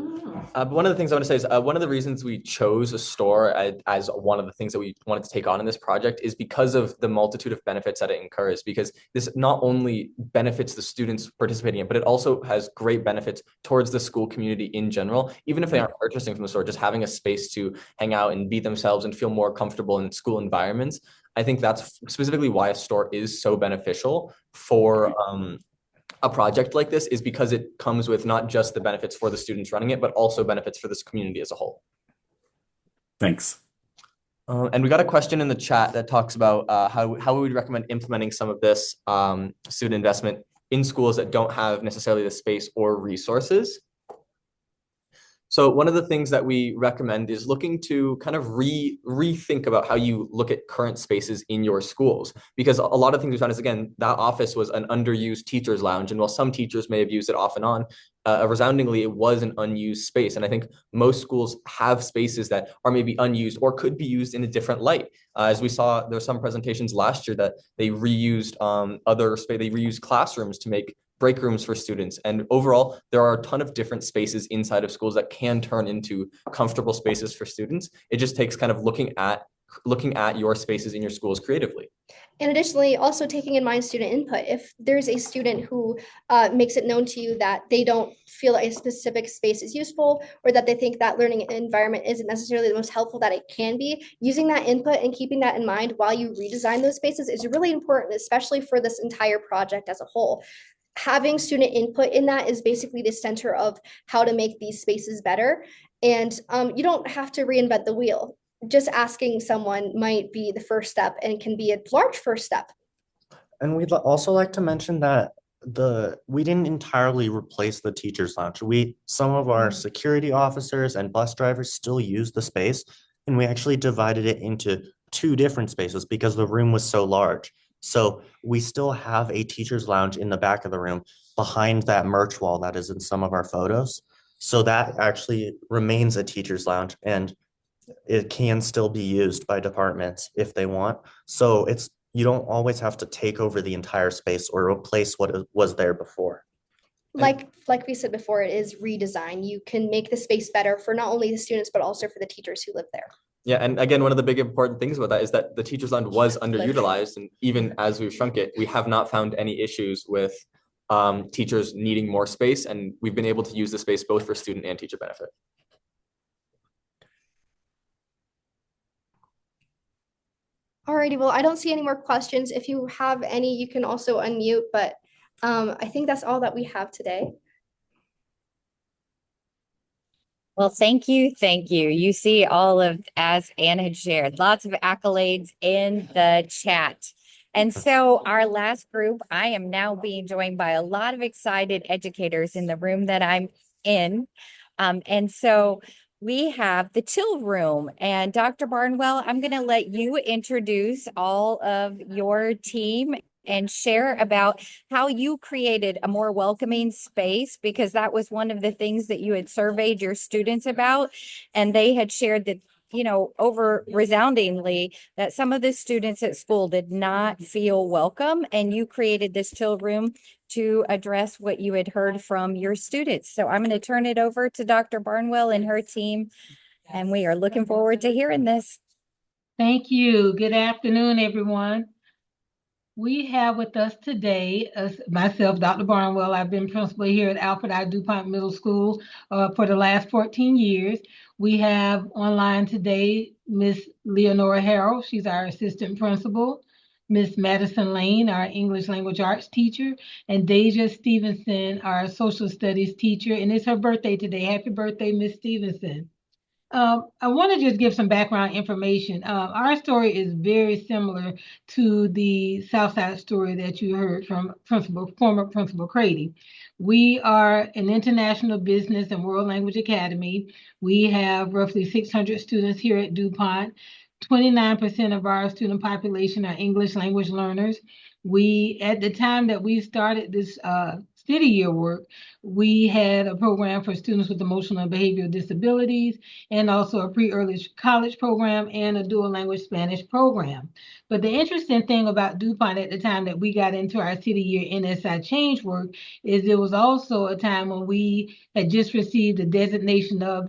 One of the things I want to say is one of the reasons we chose a store as one of the things that we wanted to take on in this project is because of the multitude of benefits that it incurs, because this not only benefits the students participating in, but it also has great benefits towards the school community in general. Even if they aren't purchasing from the store, just having a space to hang out and be themselves and feel more comfortable in school environments. I think that's specifically why a store is so beneficial for a project like this, is because it comes with not just the benefits for the students running it, but also benefits for this community as a whole. Thanks. And we got a question in the chat that talks about how we would recommend implementing some of this student investment in schools that don't have necessarily the space or resources. So one of the things that we recommend is looking to kind of rethink about how you look at current spaces in your schools, because a lot of things we found is, again, that office was an underused teacher's lounge. And while some teachers may have used it off and on, resoundingly, it was an unused space. And I think most schools have spaces that are maybe unused or could be used in a different light. As we saw, there were some presentations last year that they reused they reused classrooms to make break rooms for students. And overall, there are a ton of different spaces inside of schools that can turn into comfortable spaces for students. It just takes kind of looking at your spaces in your schools creatively. And additionally, also taking in mind student input. If there's a student who makes it known to you that they don't feel a specific space is useful, or that they think that learning environment isn't necessarily the most helpful that it can be, using that input and keeping that in mind while you redesign those spaces is really important, especially for this entire project as a whole. Having student input in that is basically the center of how to make these spaces better. And you don't have to reinvent the wheel. Just asking someone might be the first step and can be a large first step. And we'd also like to mention that we didn't entirely replace the teacher's lounge. Some of our security officers and bus drivers still use the space, and we actually divided it into 2 different spaces because the room was so large. So we still have a teacher's lounge in the back of the room behind that merch wall that is in some of our photos. So that actually remains a teacher's lounge, and it can still be used by departments if they want. So you don't always have to take over the entire space or replace what was there before. Like we said before, it is redesign. You can make the space better for not only the students, but also for the teachers who live there. Yeah, and again, one of the big important things about that is that the teacher's lounge was underutilized, and even as we've shrunk it, we have not found any issues with teachers needing more space, and we've been able to use the space both for student and teacher benefit. Alrighty, well, I don't see any more questions. If you have any, you can also unmute, but I think that's all that we have today. Well, thank you. Thank you. You see all of, as Anne had shared, lots of accolades in the chat. And so our last group, I am now being joined by a lot of excited educators in the room that I'm in. And so we have the till room. And Dr. Barnwell, I'm going to let you introduce all of your team and share about how you created a more welcoming space, because that was one of the things that you had surveyed your students about. And they had shared that, over resoundingly, that some of the students at school did not feel welcome. And you created this till room to address what you had heard from your students. So I'm going to turn it over to Dr. Barnwell and her team, and we are looking forward to hearing this. Thank you. Good afternoon, everyone. We have with us today, myself, Dr. Barnwell. I've been principal here at Alfred DuPont Middle School for the last 14 years. We have online today Miss Leonora Harrell. She's our assistant principal. Miss Madison Lane, our English language arts teacher, and Deja Stevenson, our social studies teacher. And it's her birthday today. Happy birthday, Miss Stevenson. I want to just give some background information. Our story is very similar to the Southside story that you heard from former Principal Crady. We are an international business and world language academy. We have roughly 600 students here at DuPont. 29% of our student population are English language learners. At the time that we started this city year work, we had a program for students with emotional and behavioral disabilities, and also a pre-early college program and a dual language Spanish program. But the interesting thing about DuPont at the time that we got into our city year NSI change work is it was also a time when we had just received a designation of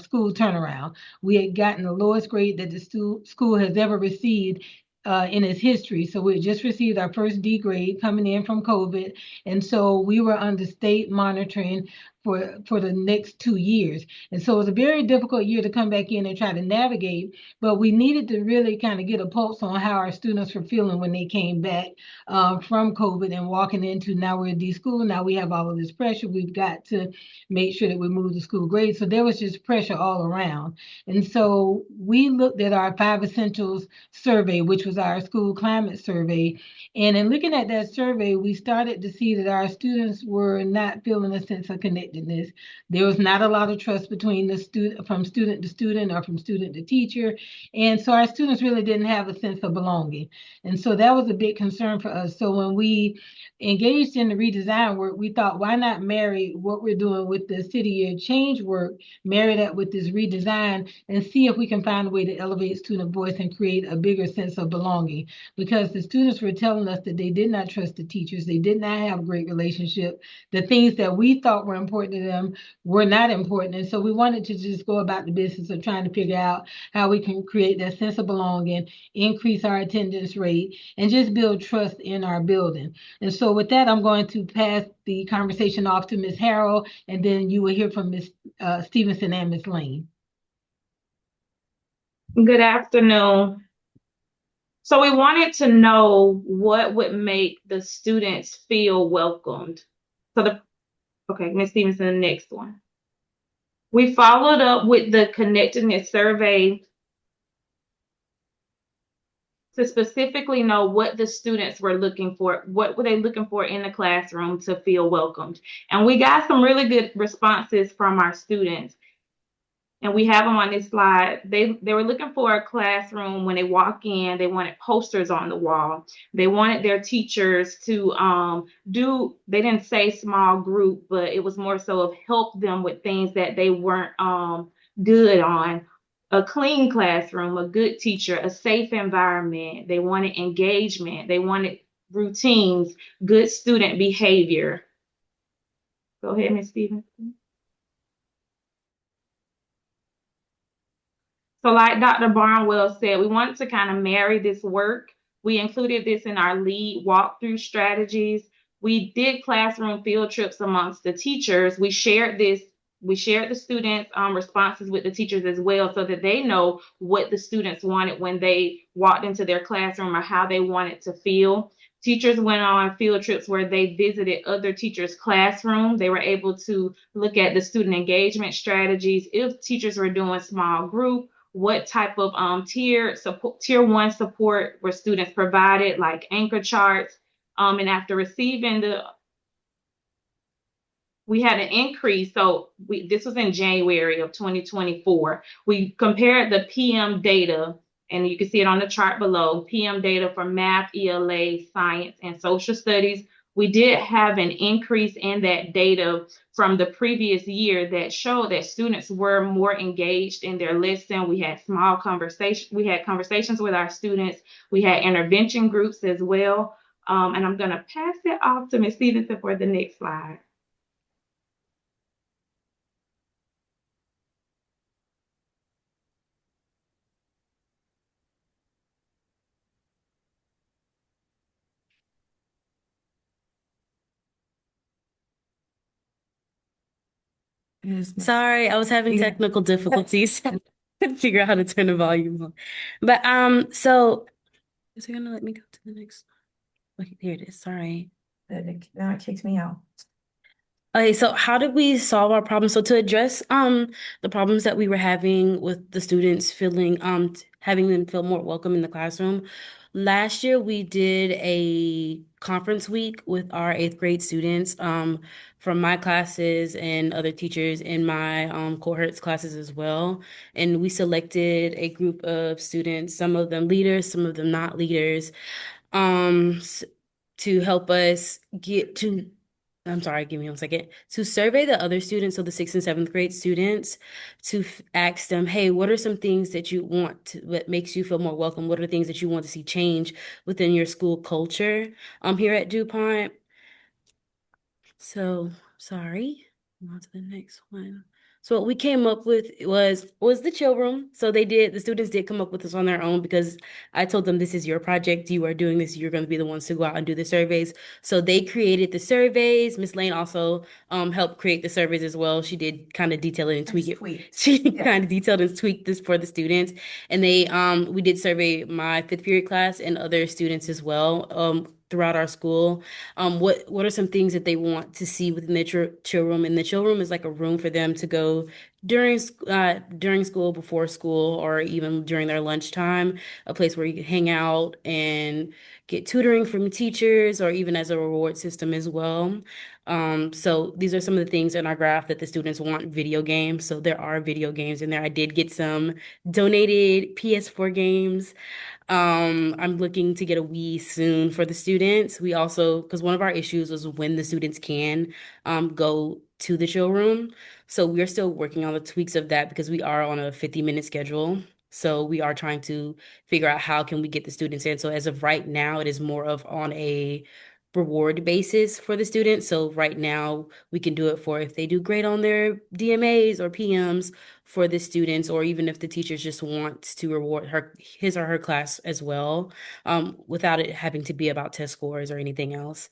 school turnaround. We had gotten the lowest grade that the school has ever received in its history. So we had just received our first D grade coming in from COVID. And so we were under state monitoring for the next 2 years. And so it was a very difficult year to come back in and try to navigate, but we needed to really kind of get a pulse on how our students were feeling when they came back from COVID and walking into, now we're in D school, now we have all of this pressure. We've got to make sure that we move the school grade. So there was just pressure all around. And so we looked at our 5 essentials survey, which was our school climate survey. And in looking at that survey, we started to see that our students were not feeling a sense of connectedness. There was not a lot of trust between from student to student or from student to teacher. And so our students really didn't have a sense of belonging. And so that was a big concern for us. So when we engaged in the redesign work, we thought, why not marry what we're doing with the city year change work, marry that with this redesign, and see if we can find a way to elevate student voice and create a bigger sense of belonging. Because the students were telling us that they did not trust the teachers, they did not have a great relationship. The things that we thought were important to them were not important. And so we wanted to just go about the business of trying to figure out how we can create that sense of belonging, increase our attendance rate, and just build trust in our building. And so with that, I'm going to pass the conversation off to Ms. Harrell, and then you will hear from Ms. Stevenson and Ms. Lane. Good afternoon. So we wanted to know what would make the students feel welcomed. Okay, Ms. Stevenson, the next one. We followed up with the connectedness survey to specifically know what the students were looking for. What were they looking for in the classroom to feel welcomed? And we got some really good responses from our students. And we have them on this slide. They were looking for a classroom when they walk in. They wanted posters on the wall. They wanted their teachers to they didn't say small group, but it was more so of help them with things that they weren't good on. A clean classroom, a good teacher, a safe environment. They wanted engagement. They wanted routines, good student behavior. Go ahead, Ms. Stevenson. So like Dr. Barnwell said, we wanted to kind of marry this work. We included this in our lead walkthrough strategies. We did classroom field trips amongst the teachers. We shared the students' responses with the teachers as well, so that they know what the students wanted when they walked into their classroom or how they wanted to feel. Teachers went on field trips where they visited other teachers' classrooms. They were able to look at the student engagement strategies. If teachers were doing small group, what type of tier 1 support were students provided, like anchor charts. And after receiving we had an increase. So this was in January of 2024. We compared the PM data, and you can see it on the chart below, PM data for math, ELA, science, and social studies. We did have an increase in that data from the previous year that showed that students were more engaged in their lesson. We had small conversations. We had conversations with our students. We had intervention groups as well. And I'm going to pass it off to Ms. Stevenson for the next slide. Sorry, I was having technical difficulties. Couldn't figure out how to turn the volume on. But so is it gonna let me go to the next? Okay, here it is. Sorry. Now it kicks me out. Okay, so how did we solve our problem? So to address the problems that we were having with the students feeling having them feel more welcome in the classroom, last year we did a conference week with our 8th grade students from my classes and other teachers in my cohorts classes as well. And we selected a group of students, some of them leaders, some of them not leaders, to help us get to I'm sorry, give me 1 second. To survey the other students, so the 6th and 7th grade students, to ask them, hey, what are some things that you want that makes you feel more welcome? What are things that you want to see change within your school culture here at DuPont? So, sorry. On to the next one. So what we came up with was the chill room. So the students did come up with this on their own because I told them this is your project. You are doing this. You're going to be the ones to go out and do the surveys. So they created the surveys. Miss Lane also helped create the surveys as well. She did kind of detail it and tweak it. She kind of detailed and tweaked this for the students. And we did survey my 5th period class and other students as well. Throughout our school, what are some things that they want to see within the chill room? And the chill room is like a room for them to go during school, before school, or even during their lunchtime, a place where you can hang out and get tutoring from teachers, or even as a reward system as well. So these are some of the things in our graph that the students want. Video games. So there are video games in there. I did get some donated PS4 games. I'm looking to get a Wii soon for the students. We also, because one of our issues was when the students can go to the chill room. So we're still working on the tweaks of that because we are on a 50-minute schedule. So we are trying to figure out how can we get the students in. So as of right now, it is more of on a reward basis for the students. So right now we can do it for if they do great on their DMAs or PMs for the students, or even if the teachers just want to reward his or her class as well, without it having to be about test scores or anything else.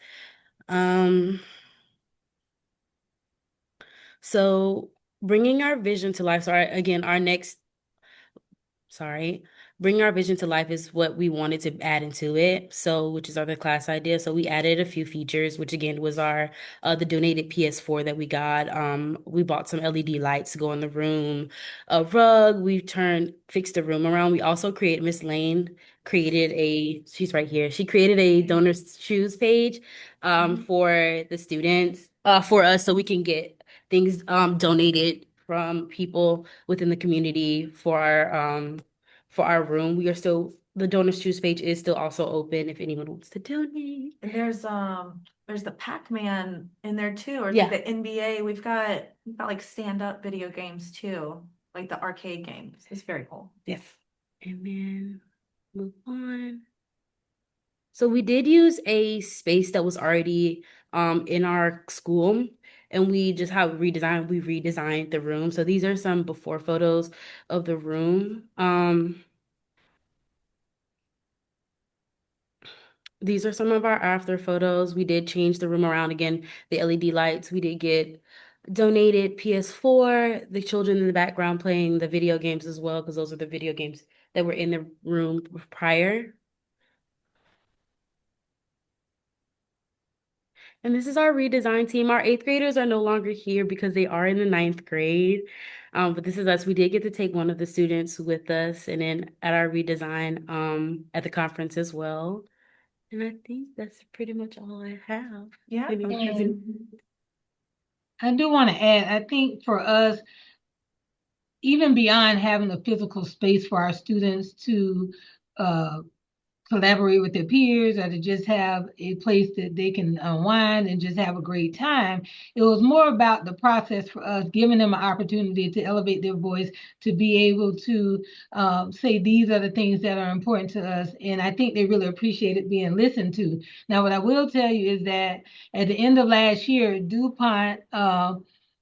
So bringing our vision to life. Bringing our vision to life is what we wanted to add into it. So, which is our class idea. So we added a few features, which again was our the donated PS4 that we got. We bought some LED lights to go in the room, a rug. We fixed the room around. We also created, Miss Lane created she's right here. She created a donors choose page for the students, for us, so we can get things donated from people within the community for our room. The donors choose page is still also open if anyone wants to donate. And there's the Pac-Man in there too, or Yeah. like the NBA. We've got like stand-up video games too, like the arcade games. It's very cool. Yes. And then move on. So we did use a space that was already in our school, and we redesigned the room. So these are some before photos of the room. These are some of our after photos. We did change the room around again, the LED lights. We did get donated PS4, the children in the background playing the video games as well, because those are the video games that were in the room prior. And this is our redesign team. Our 8th graders are no longer here because they are in the 9th grade. But this is us. We did get to take one of the students with us, and then at our redesign at the conference as well. And I think that's pretty much all I have. Yeah. Anyone has any- I do want to add, I think for us, even beyond having a physical space for our students to uh, collaborate with their peers or to just have a place that they can unwind and just have a great time. It was more about the process for us, giving them an opportunity to elevate their voice, to be able to say these are the things that are important to us. And I think they really appreciated being listened to. Now, what I will tell you is that at the end of last year, DuPont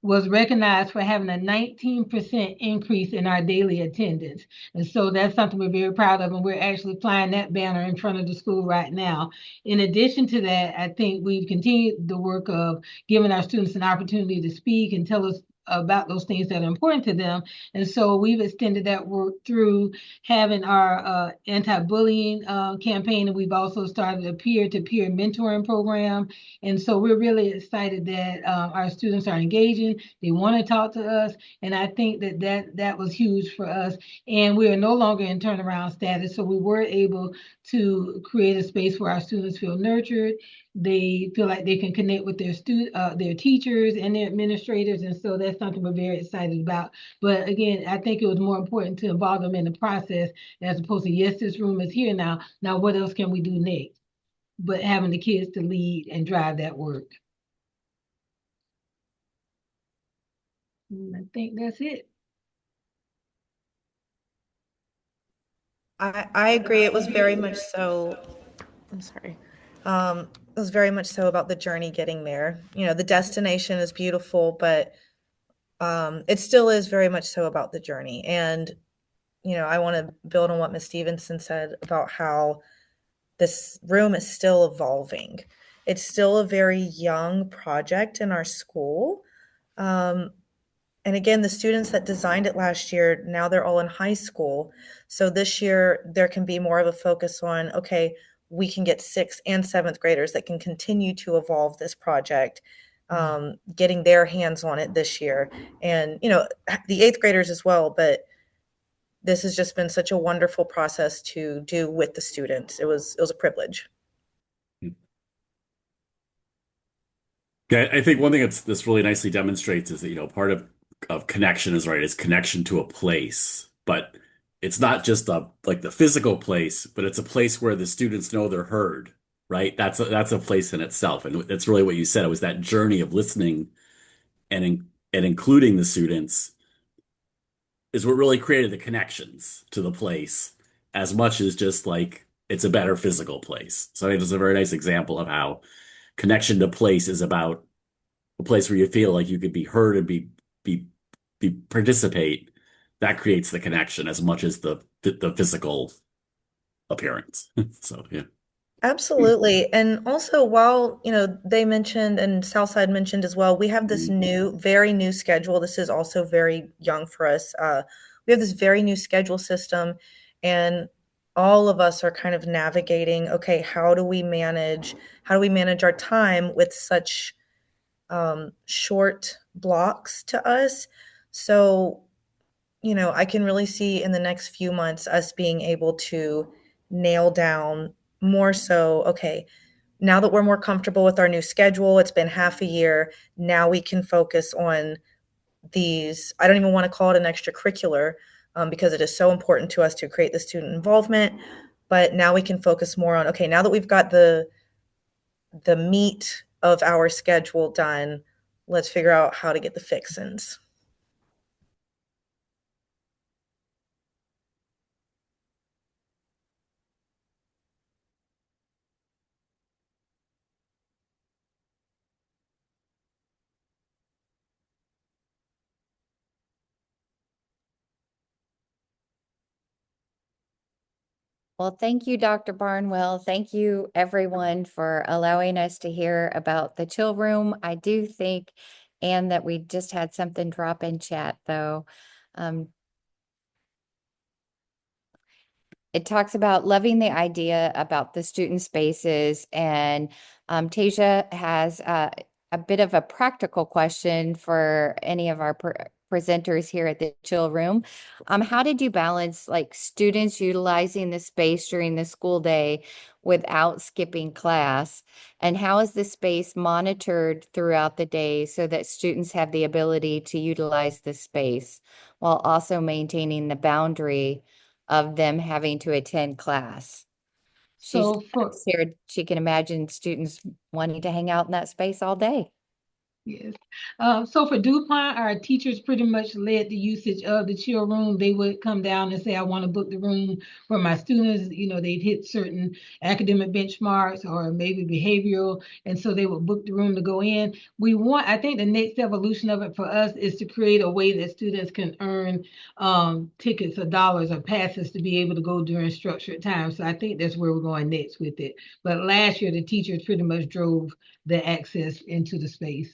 was recognized for having a 19% increase in our daily attendance. And so that's something we're very proud of, and we're actually flying that banner in front of the school right now. In addition to that, I think we've continued the work of giving our students an opportunity to speak and tell us about those things that are important to them. And so we've extended that work through having our anti-bullying campaign, and we've also started a peer-to-peer mentoring program. And so we're really excited that our students are engaging. They want to talk to us, and I think that was huge for us. And we are no longer in turnaround status, so we were able to create a space where our students feel nurtured. They feel like they can connect with their teachers and their administrators, and so that's something we're very excited about. But again, I think it was more important to involve them in the process as opposed to, yes, this room is here now. Now, what else can we do next? But having the kids to lead and drive that work. And I think that's it. I agree. It was very much so. I'm sorry. It was very much so about the journey getting there. You know, the destination is beautiful, but it still is very much so about the journey. And, you know, I want to build on what Ms. Stevenson said about how this room is still evolving. It's still a very young project in our school. And again, the students that designed it last year, now they're all in high school. So this year, there can be more of a focus on, okay, we can get 6th and 7th graders that can continue to evolve this project, getting their hands on it this year. And, you know, the 8th graders as well, but this has just been such a wonderful process to do with the students. It was a privilege. Yeah, I think one thing this really nicely demonstrates is that, you know, part of connection is connection to a place, but it's not just like the physical place, but it's a place where the students know they're heard, right? That's a place in itself, and that's really what you said. It was that journey of listening and including the students is what really created the connections to the place, as much as just like it's a better physical place. So I think it's a very nice example of how connection to place is about a place where you feel like you could be heard and be participate. That creates the connection as much as the physical appearance. So yeah. Absolutely. And also, while, you know, they mentioned and Southside mentioned as well, we have this very new schedule. This is also very young for us. We have this very new schedule system, and all of us are kind of navigating, okay, how do we manage our time with such short blocks to us? So, you know, I can really see in the next few months us being able to nail down more so, okay, now that we're more comfortable with our new schedule, it's been half a year, now we can focus on these. I don't even want to call it an extracurricular because it is so important to us to create the student involvement. But now we can focus more on, okay, now that we've got the meat of our schedule done, let's figure out how to get the fixins. Well, thank you, Dr. Barnwell. Thank you, everyone, for allowing us to hear about the chill room. I do think, and that we just had something drop in chat, though. It talks about loving the idea about the student spaces, and Tasia has a bit of a practical question for any of our presenters here at the Chill Room. How did you balance like students utilizing the space during the school day without skipping class? And how is the space monitored throughout the day so that students have the ability to utilize the space while also maintaining the boundary of them having to attend class? She's So for shared she can imagine students wanting to hang out in that space all day. Yes. So for DuPont, our teachers pretty much led the usage of the chill room. They would come down and say, I want to book the room for my students. You know, they'd hit certain academic benchmarks or maybe behavioral. And so they would book the room to go in. I think the next evolution of it for us is to create a way that students can earn tickets or dollars or passes to be able to go during structured time. So I think that's where we're going next with it. But last year, the teachers pretty much drove the access into the space.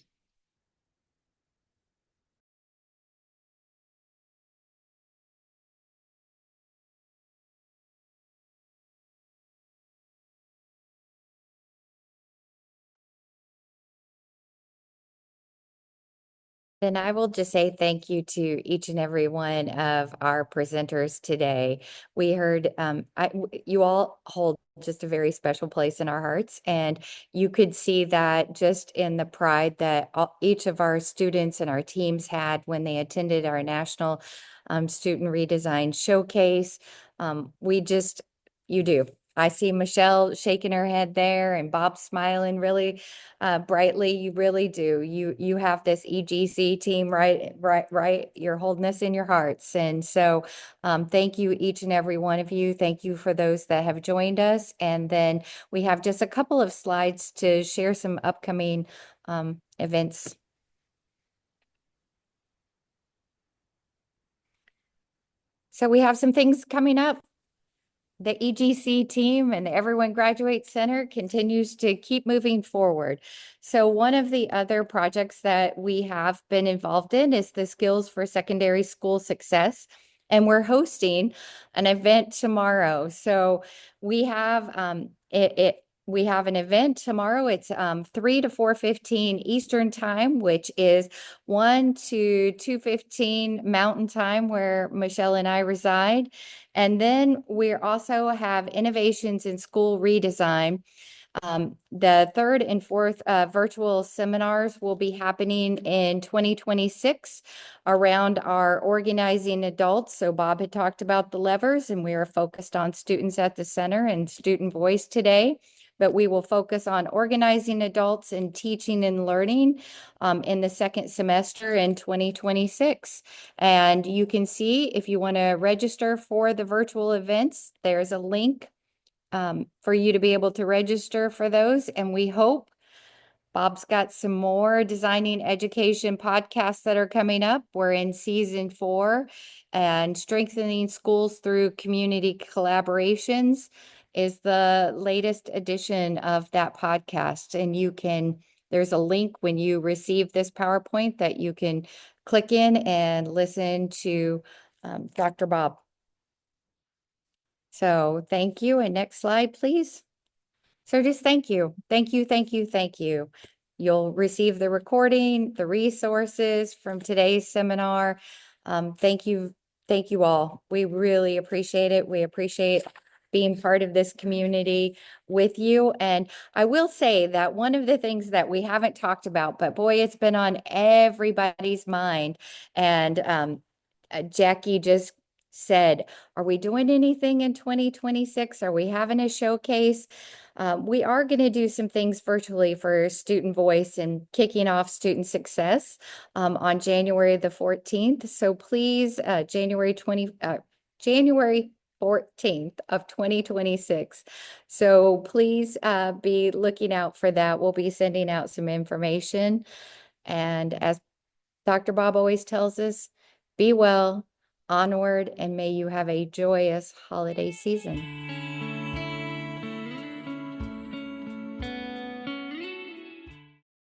Then I will just say thank you to each and every one of our presenters today. We heard you all hold just a very special place in our hearts, and you could see that just in the pride that each of our students and our teams had when they attended our National Student Redesign Showcase. You do. I see Michelle shaking her head there and Bob smiling really brightly. You really do. You have this EGC team right. You're holding us in your hearts. And so thank you, each and every one of you. Thank you for those that have joined us. And then we have just a couple of slides to share some upcoming events. So we have some things coming up. The EGC team and the Everyone Graduates Center continues to keep moving forward. So one of the other projects that we have been involved in is the Skills for Secondary School Success. And we're hosting an event tomorrow. So we have we have an event tomorrow. It's 3 to 4:15 Eastern time, which is 1 to 2:15 Mountain time, where Michelle and I reside. And then we also have Innovations in School Redesign. The third and fourth virtual seminars will be happening in 2026 around our organizing adults. So Bob had talked about the levers, and we are focused on students at the center and student voice today. But we will focus on organizing adults and teaching and learning in the second semester in 2026. And you can see if you want to register for the virtual events, there's a link for you to be able to register for those. And we hope Bob's got some more designing education podcasts that are coming up. We're in season 4, and strengthening schools through community collaborations is the latest edition of that podcast. And there's a link when you receive this PowerPoint that you can click in and listen to Dr. Bob. So thank you. And next slide, please. So just thank you. Thank you, thank you, thank you. You'll receive the recording, the resources from today's seminar. Thank you all. We really appreciate it. We appreciate being part of this community with you. And I will say that one of the things that we haven't talked about, but boy, it's been on everybody's mind. And Jackie just said, are we doing anything in 2026? Are we having a showcase? We are going to do some things virtually for student voice and kicking off student success on January the 14th. So please, January 14th of 2026. So please be looking out for that. We'll be sending out some information. And as Dr. Bob always tells us, be well, onward, and may you have a joyous holiday season.